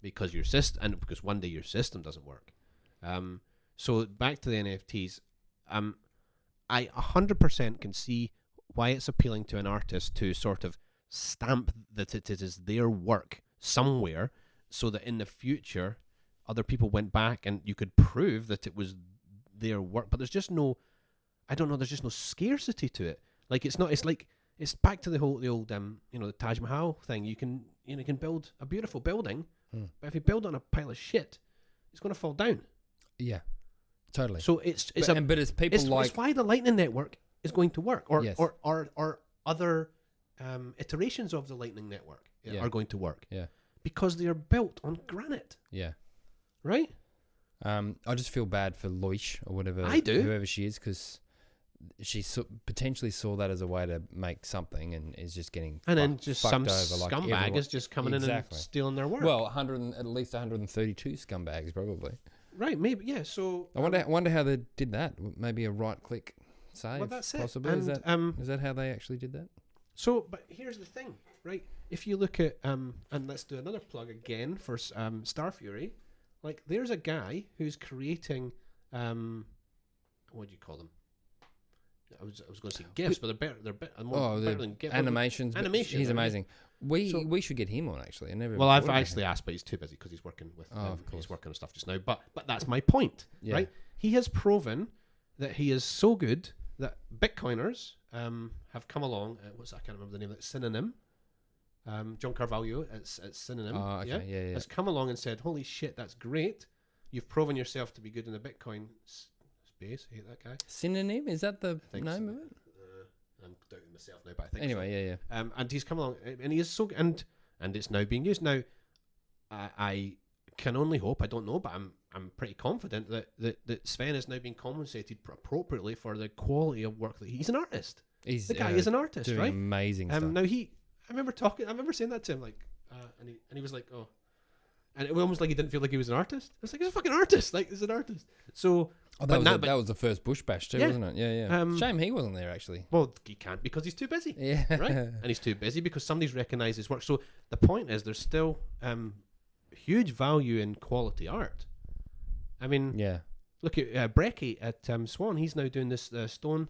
because your system, and because one day your system doesn't work. So back to the NFTs, I 100% can see why it's appealing to an artist to sort of stamp that it is their work somewhere, so that in the future other people went back and you could prove that it was their work. But there's just no, I don't know, there's just no scarcity to it. Like, it's not, it's like, it's back to the old the Taj Mahal thing. You can build a beautiful building, but if you build it on a pile of shit, it's going to fall down. Yeah. Totally. So it's why the Lightning Network is going to work, or Yes. or other iterations of the Lightning Network are going to work. Yeah. Because they are built on granite. Yeah. Right? I just feel bad for Loish or whatever. I do. Whoever she is, because she potentially saw that as a way to make something, and is just getting then just fucked some over, like scumbag everyone. is just coming in and stealing their work. Well, at least 132 scumbags probably. Right, maybe, yeah. So I wonder how they did that. Maybe a right click save. Well, that's it. Possibly. And, is that how they actually did that? So, but here's the thing, right? If you look at and let's do another plug again for Star Fury. Like, there's a guy who's creating what do you call them? I was going to say GIFs, but they're better than GIFs. Animations. Animation. He's right? amazing. We should get him on, actually. Well, I've actually asked, but he's too busy because he's working with he's working on stuff just now. But that's my point, right? He has proven that he is so good that Bitcoiners have come along. I can't remember the name of it. Synonym. John Carvalho at Synonym. Has come along and said, "Holy shit, that's great! You've proven yourself to be good in the Bitcoin space." I hate that guy. Synonym, is that the name so. of it? I'm doubting myself now, but I think anyway, so. And he's come along, and he is so, and it's now being used. Now, I can only hope. I don't know, but I'm pretty confident that Sven is now being compensated appropriately for the quality of work that he's an artist. The guy is an artist, doing right? Amazing stuff. Now I remember saying that to him, like, and he was like, oh, and it was almost like he didn't feel like he was an artist. I was like, he's a fucking artist, like, he's an artist. So. That was the first Bush Bash too, wasn't it? Yeah. Shame he wasn't there, actually. Well, he can't because he's too busy. Yeah. Right? And he's too busy because somebody's recognised his work. So the point is, there's still huge value in quality art. I mean, look at Brecky at Swan. He's now doing this stone.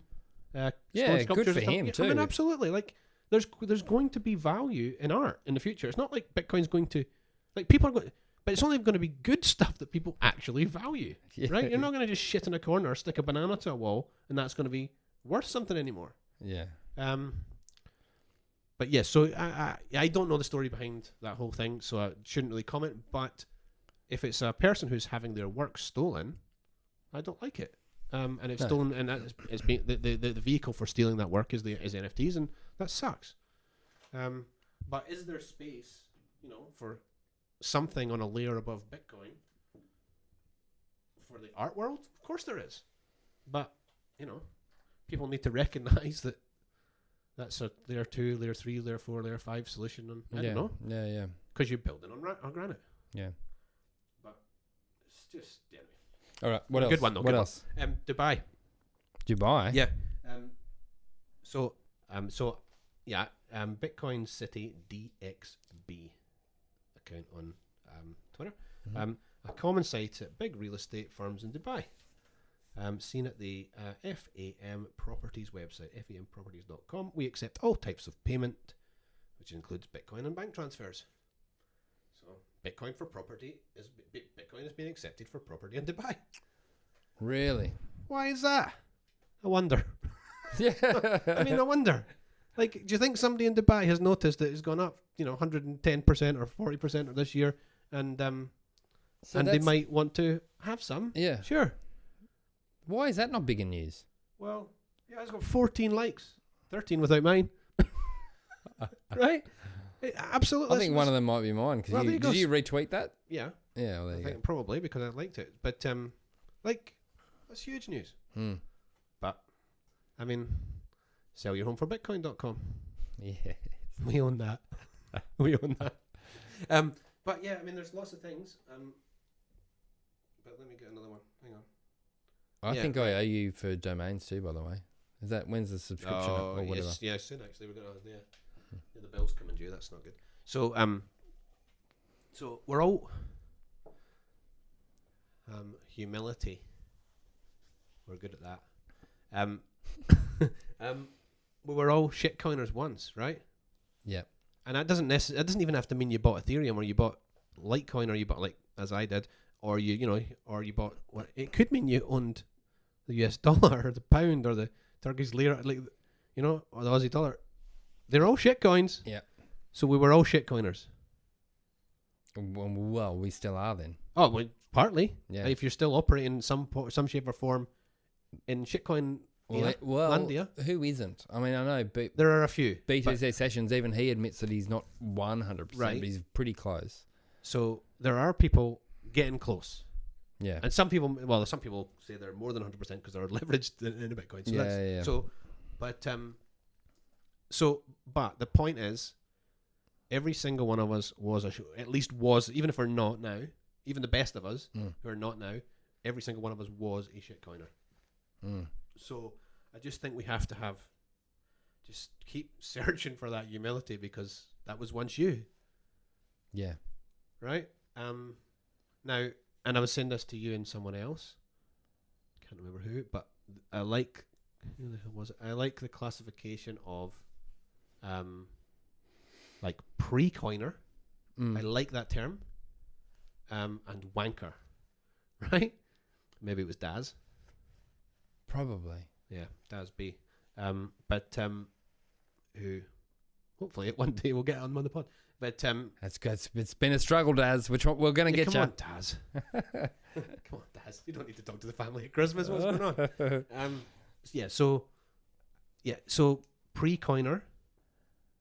Stone good sculptures for and him stuff. too. I mean, absolutely. Like, there's going to be value in art in the future. It's not like Bitcoin's going to, like, people are going. But it's only going to be good stuff that people actually value, right? You're not going to just shit in a corner or stick a banana to a wall and that's going to be worth something anymore. Yeah. But yeah, so I don't know the story behind that whole thing, so I shouldn't really comment. But if it's a person who's having their work stolen, I don't like it. And it's stolen, and it's being the vehicle for stealing that work is NFTs, and that sucks. But is there space, for something on a layer above Bitcoin for the art world? Of course there is, but people need to recognize that that's a layer 2, layer 3, layer 4, layer 5 solution, and I don't know. Yeah. Because you're building on granite. Yeah. But it's just all right. What else? Good one though. What else? Dubai. Yeah. Bitcoin City DXB account on Twitter. A common site at big real estate firms in Dubai. Seen at the FAM Properties website, famproperties.com. We accept all types of payment, which includes Bitcoin and bank transfers. So Bitcoin is being accepted for property in Dubai. Really? Why is that? I wonder. Yeah. I wonder. Like, do you think somebody in Dubai has noticed that it's gone up, 110% or 40% this year, and they might want to have some? Yeah. Sure. Why is that not bigger news? Well, yeah, it's got 14 likes, 13 without mine. Right? Absolutely. I think one of them might be mine. Did you retweet that? Yeah. Yeah. Well, there I you think go. probably because I liked it, but that's huge news. But I mean, sellyourhomeforbitcoin.com. Yeah. We own that. We own that. But yeah, I mean, there's lots of things. But let me get another one. Hang on. I Yeah, think I owe you for domains too, by the way. Is that when's the subscription up or whatever? Yes, yeah, soon actually. We're gonna the bill's coming due. That's not good. So so we're all humility. We're good at that. We were all shitcoiners once, right? Yeah. And that doesn't even have to mean you bought Ethereum or you bought Litecoin or you bought, like as I did, or or you bought what it could mean you owned the US dollar or the pound or the Turkish lira, like or the Aussie dollar. They're all shitcoins. Yeah. So we were all shitcoiners. Well, we still are then. Oh, well, partly. Yeah. If you're still operating in some shape or form in shitcoin. Landia. Who isn't? I mean, I know There are a few. BTC Sessions, even he admits that he's not 100%, Right. but he's pretty close. So there are people getting close. Yeah. And some people say they're more than 100% because they're leveraged in a Bitcoin. So Yeah. But the point is, every single one of us was, even if we're not now, even the best of us who are not now, every single one of us was a shitcoiner. So I just think we have to just keep searching for that humility, because that was once you. Yeah. Right? Now, and I was saying this to you and someone else. Can't remember who, but I like, who the hell was it? I like the classification of like pre-coiner. I like that term. And wanker. Right? Maybe it was Daz. Probably. Yeah, Daz B. Who hopefully one day we'll get on the pod. But That's good. It's been a struggle, Daz. Which we're going to get come you. on, Daz. Come on, Daz. You don't need to talk to the family at Christmas. What's going on? So pre-coiner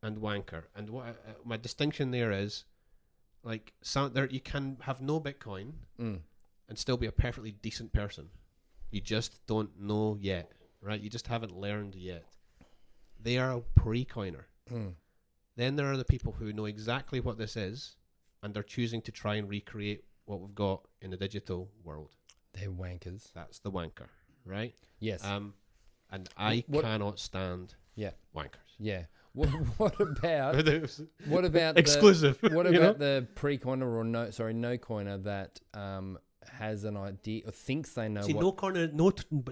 and wanker. And what my distinction there is, like, you can have no Bitcoin and still be a perfectly decent person. You just don't know yet, right? You just haven't learned yet. They are a pre-coiner. Then there are the people who know exactly what this is, and they're choosing to try and recreate what we've got in the digital world. They're wankers. That's the wanker, right? Yes. And I cannot stand wankers. Yeah. What about exclusive? What about the pre-coiner or no coiner that has an idea or thinks they know? See, what...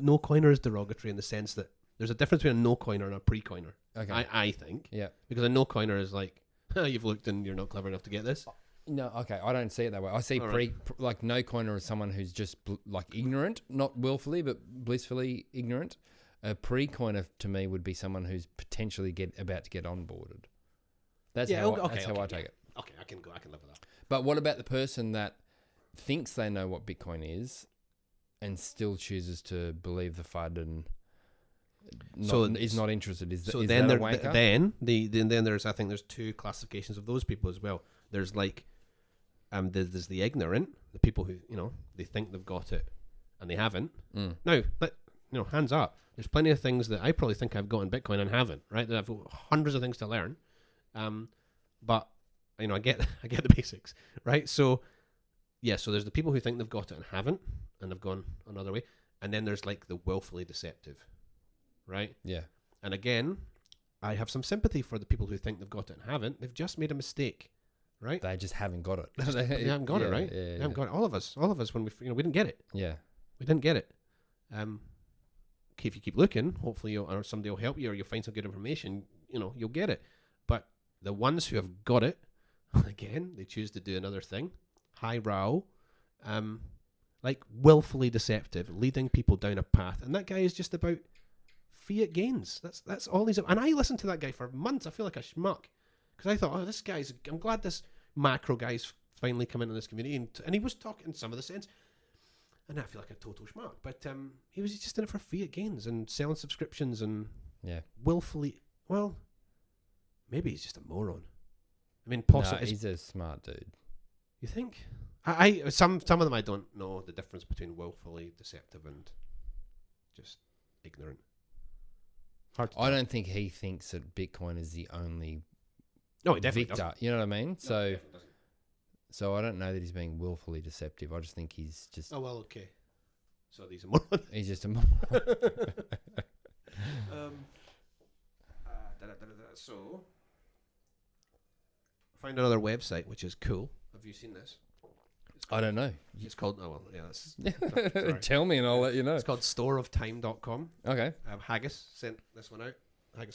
no coiner is derogatory in the sense that there's a difference between a no coiner and a pre-coiner. Okay. I think. Yeah. Because a no coiner is like, you've looked and you're not clever enough to get this. No, okay, I don't see it that way. I see like no coiner as someone who's just like ignorant, not willfully but blissfully ignorant. A pre-coiner to me would be someone who's potentially about to get onboarded. That's how I take it. Okay, I can live with that. But what about the person that thinks they know what Bitcoin is and still chooses to believe the FUD and is not interested? Is that a wanker? Then there's, I think there's two classifications of those people as well. There's like there's the ignorant, the people who they think they've got it and they haven't. Now, hands up. There's plenty of things that I probably think I've got in Bitcoin and haven't. Right? That I've got hundreds of things to learn. But I get the basics. Right? So so there's the people who think they've got it and haven't, and have gone another way. And then there's like the willfully deceptive. Right? Yeah. And again, I have some sympathy for the people who think they've got it and haven't. They've just made a mistake, right? They just haven't got it. They haven't got it, right? They haven't got it. All of us, when we didn't get it. Yeah. We didn't get it. If you keep looking, hopefully or somebody will help you, or you'll find some good information. You'll get it. But the ones who have got it, again, they choose to do another thing, highbrow, like willfully deceptive, leading people down a path. And that guy is just about fiat gains. That's all he's. And I listened to that guy for months. I feel like a schmuck because I thought, this guy's. I'm glad this macro guy's finally come into this community, and he was talking some of the sense. And I feel like a total schmuck, but he was just in it for fiat gains and selling subscriptions and willfully. Well, maybe he's just a moron. I mean, possibly he's a smart dude. You think? I some of them I don't know the difference between willfully deceptive and just ignorant. Hard to I tell. don't think he thinks that Bitcoin is the only No, he definitely victor. doesn't. You know what I mean? No, he So, definitely doesn't. so I don't know that he's being willfully deceptive. I just think he's just Oh well, okay. So these are more. he's just a. So, find another website which is cool. Have you seen this? I don't know. It's called. Oh well, yeah. That's, sorry. Tell me and I'll let you know. It's called storeoftime.com. Okay. Haggis sent this one out.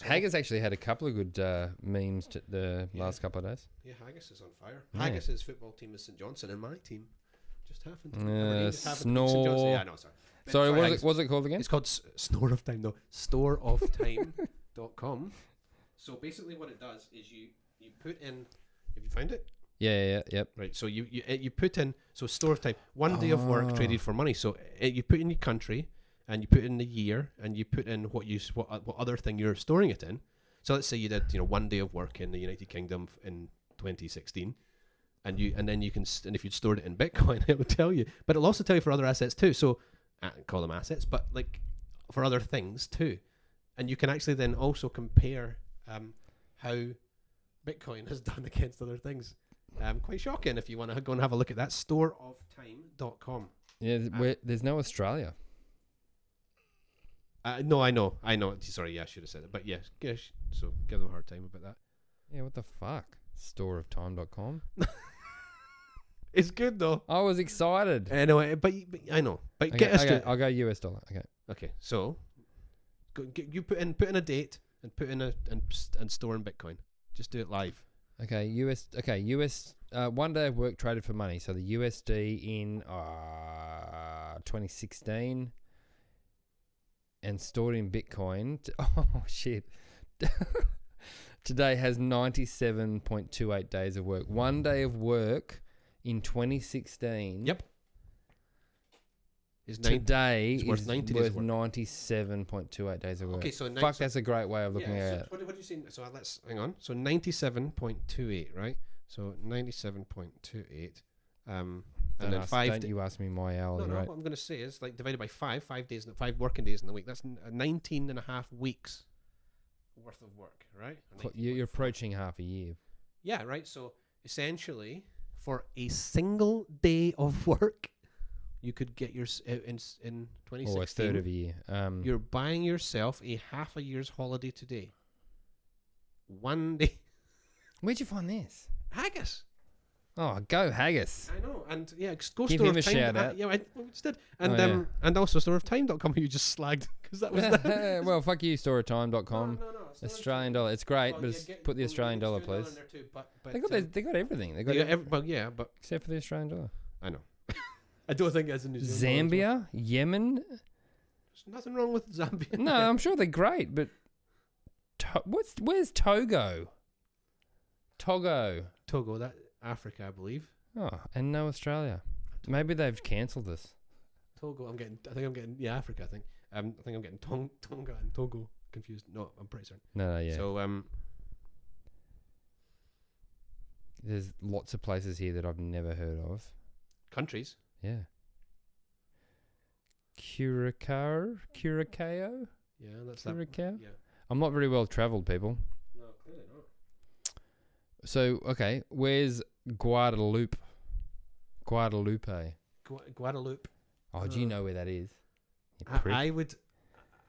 Haggis actually had a couple of good memes the last couple of days. Yeah, Haggis is on fire. Yeah. Haggis' football team is St Johnson, and my team just happened to. Snore. Yeah, no, sorry. But Sorry, Haggis. what was it called again? It's called Store of Time, though. Storeoftime.com. So basically, what it does is you put in. Have you found it? Yep. Right. So you put in store of time, 1 day of work traded for money. So you put in your country, and you put in the year, and you put in what other thing you're storing it in. So let's say you did 1 day of work in the United Kingdom in 2016, and then you can and if you'd stored it in Bitcoin, it would tell you. But it'll also tell you for other assets too. So call them assets, but like for other things too, and you can actually then also compare how Bitcoin has done against other things. Quite shocking if you want to go and have a look at that. Storeoftime.com. Yeah, there's no Australia. No, I know. Sorry, yeah, I should have said it. But yeah, so give them a hard time about that. Yeah, what the fuck? Storeoftime.com. It's good though. I was excited. I know, but I know. But get us to I'll go US dollar. Okay. okay. So you put in a date and put in and store in Bitcoin. Just do it live. Okay, US 1 day of work traded for money. So the USD in 2016 and stored in Bitcoin. Oh shit. Today has 97.28 days of work. 1 day of work in 2016. Yep. Today it's worth is 90 days worth of work. 97.28 days of work. Okay, so fuck, that's a great way of looking at it. What do you say? So let's hang on. So 97.28, right? So 97.28. And then 5 Don't you ask me my hourly No, rate. what I'm going to say is like divided by 5 working days in the week. That's 19 and a half weeks worth of work, right? You're approaching half a year. Yeah, right. So essentially, for a single day of work, you could get your in 2016. Or a third of a year. You're buying yourself a half a year's holiday today. 1 day. Where'd you find this? Haggis. Oh, go Haggis. I know, and yeah, go Give store him of a time. shout out. Yeah, I just did, and Oh, yeah. and also storeoftime.com. You just slagged because that was that. Well, fuck you, storeoftime.com. No, Australian dollar. It's great, but put the Australian dollar, please. But They got everything. They got but except for the Australian dollar. I know. I don't think it's in New Zealand. Zambia, Yemen. There's nothing wrong with Zambia. No, I'm sure they're great, but where's Togo? Togo, that Africa, I believe. Oh, and no Australia. Maybe they've cancelled this. Togo. I think I'm getting Africa. I think I'm getting Tonga and Togo confused. No, I'm pretty certain. No, yeah. So there's lots of places here that I've never heard of. countries. Yeah. Curacao? Yeah, that's that. Curacao? Yeah. I'm not very well travelled, people. No, clearly not. So, okay, where's Guadalupe? Guadeloupe. Oh, do you know where that is? You prick.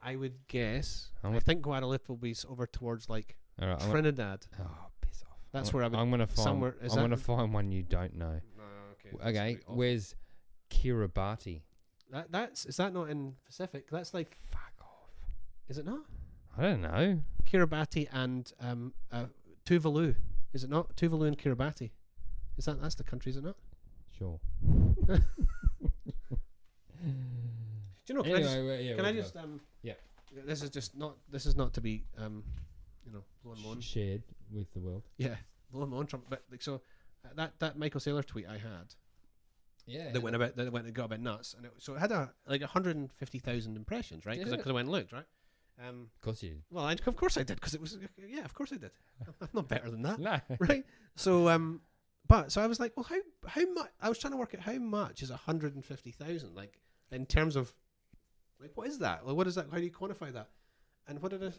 I would guess. I'm I think Guadeloupe will be over towards like All right, Trinidad. oh, piss off. That's where I would. I'm gonna find. somewhere- is I'm that- gonna find one you don't know. No, okay. Okay, where's Kiribati? Is that not in Pacific? That's like. Fuck off. Is it not? I don't know. Kiribati and Tuvalu. Is it not? Tuvalu and Kiribati. That's the country, is it not? Sure. Do you know? Can I just Yeah. This is not to be blowing my own shared with the world. blowing my own trumpet. But like so, that Michael Saylor tweet I had. Yeah. That went and got a bit nuts, and it had 150,000 impressions, right? Because Did it? I went and looked, right? Of course you did. Well, of course I did, because it was of course I did. I'm not better than that. No. Right? So so I was like, well, how much? I was trying to work out how much is 150,000, like in terms of, like, what is that? Like, what is that? How do you quantify that? And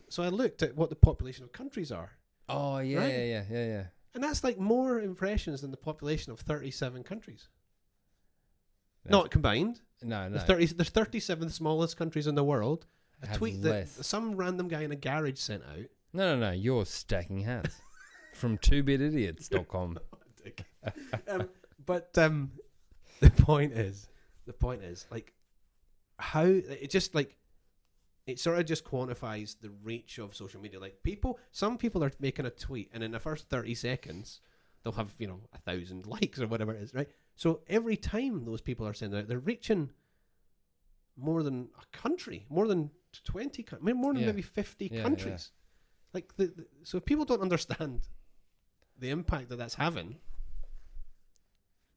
so I looked at what the population of countries are. Oh yeah, Right? yeah. And that's like more impressions than the population of 37 countries. That's- Not combined. No, no. There's 37 smallest countries in the world. A Have tweet less. that some random guy in a garage sent out. No. You're stacking hats from 2bitidiots.com. But the point is, like, how it just like it sort of just quantifies the reach of social media. Like some people are making a tweet, and in the first 30 seconds, they'll have 1,000 likes or whatever it is, right? So every time those people are sending it out, they're reaching more than a country, more than 20, more than maybe 50 countries. Like so if people don't understand the impact that that's having,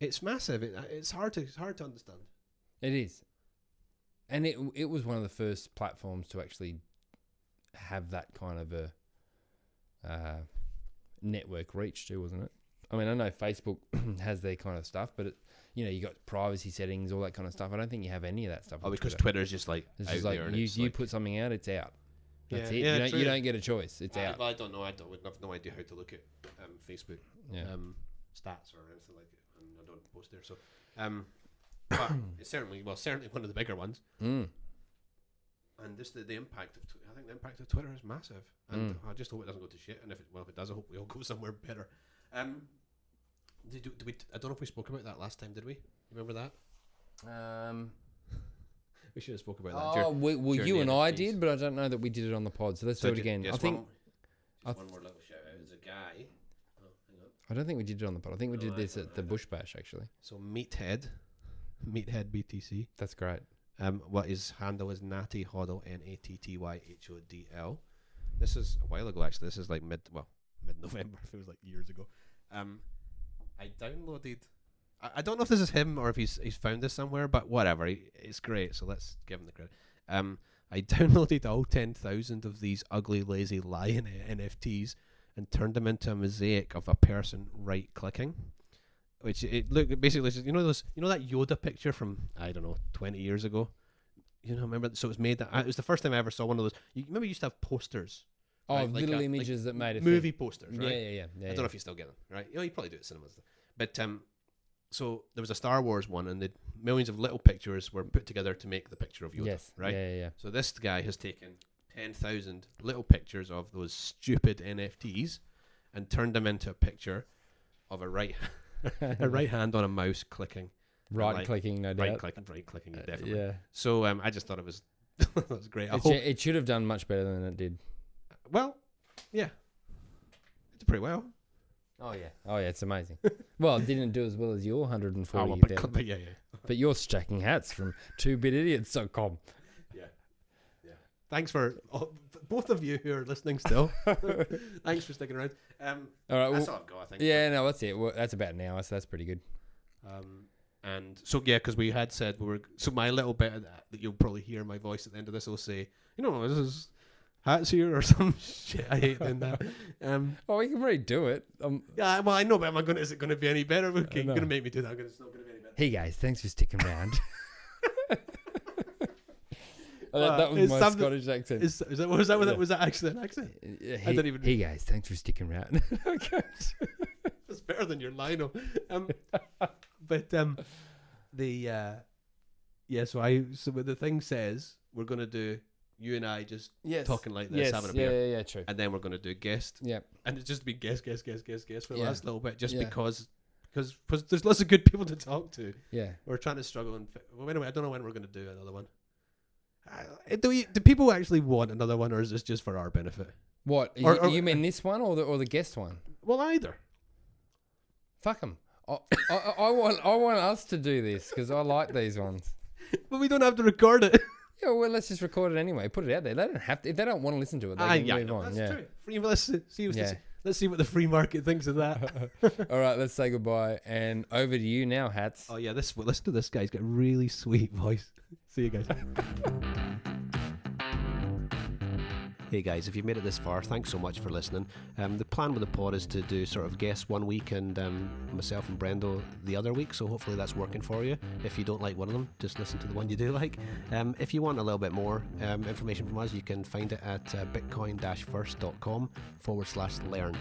it's massive. It's hard to understand. It is. And it was one of the first platforms to actually have that kind of a network reach too, wasn't it? I mean, I know Facebook has their kind of stuff, but you got privacy settings, all that kind of stuff. I don't think you have any of that stuff. Oh, because Twitter's just like it's out just like there. And you put something out, it's out. That's it. Yeah, You don't get a choice. It's out. I don't know. I would have no idea how to look at Facebook stats or anything like it, and I don't post there. So, but it's certainly one of the bigger ones. Mm. And just the impact of I think the impact of Twitter is massive, and I just hope it doesn't go to shit. And if it does, I hope we all go somewhere better. Did we? I don't know if we spoke about that last time. Did we? Remember that? We should have spoke about that. Well, you and I did, but I don't know that we did it on the pod. So let's do it again. I think one more little shout out. There's a guy. Oh, hang on. I don't think we did it on the pod. I think we did this at the Bush Bash actually. So Meathead BTC. That's great. What his handle is Natty Hoddle, NATTYHODL. This is a while ago actually. This is like mid-November. It was like years ago. I downloaded. I don't know if this is him or if he's found this somewhere, but whatever. It's great, so let's give him the credit. I downloaded all 10,000 of these ugly, lazy lion NFTs and turned them into a mosaic of a person right-clicking. Which it look basically, you know that Yoda picture from I don't know 20 years ago. Remember? So it was made. It was the first time I ever saw one of those. You remember you used to have posters. Oh, right? little images that made it movie posters, right? Yeah. I don't know if you still get them, right? You probably do it at cinemas, but so there was a Star Wars one, and the millions of little pictures were put together to make the picture of Yoda. Yes. Right. Yeah. So this guy has taken 10,000 little pictures of those stupid NFTs and turned them into a picture of a right hand on a mouse clicking. Right clicking, no doubt. Right clicking, definitely. Yeah. So I just thought it was that was great. It should have done much better than it did. Well, yeah, it did pretty well. Oh yeah, it's amazing. Well, it didn't do as well as your 140. But yeah. But you're stacking hats from 2bitidiots.com. Yeah. Thanks for both of you who are listening still. Thanks for sticking around. All right, that's all I've got, I think. Yeah, no, that's it. Well, that's about an hour, so that's pretty good. And so because we had said so my little bit of that you'll probably hear my voice at the end of this will say, this is hats here or some shit. I hate doing that. Oh, we can really do it. Yeah, well, I know, but is it going to be any better? Okay, you're going to make me do that. It's not going to be any better. Hey guys, thanks for sticking around. That was my Scottish accent. Was that actually an accent? I didn't even. Hey guys, thanks for sticking around. Okay. It's better than your Lionel. But so what the thing says, we're going to do you and I just talking like this, having a beer. Yeah, true. And then we're going to do a guest. Yeah. And it's just be guest for the last little bit, just because there's lots of good people to talk to. Yeah. We're trying to struggle. Anyway, I don't know when we're going to do another one. Do people actually want another one, or is this just for our benefit? What? You mean this one or the guest one? Well, either. Fuck them. I want us to do this because I like these ones. But we don't have to record it. Yeah, well, let's just record it anyway. Put it out there. They don't have to. If they don't want to listen to it, they can move on. That's true. Free, let's see what the free market thinks of that. All right, let's say goodbye and over to you now, Hats. Oh yeah, listen to this guy. He's got a really sweet voice. See you guys. Hey guys, if you've made it this far, thanks so much for listening. The plan with the pod is to do sort of guests one week and myself and Brendo the other week, so hopefully that's working for you. If you don't like one of them, just listen to the one you do like. If you want a little bit more information from us, you can find it at bitcoin-first.com/learn.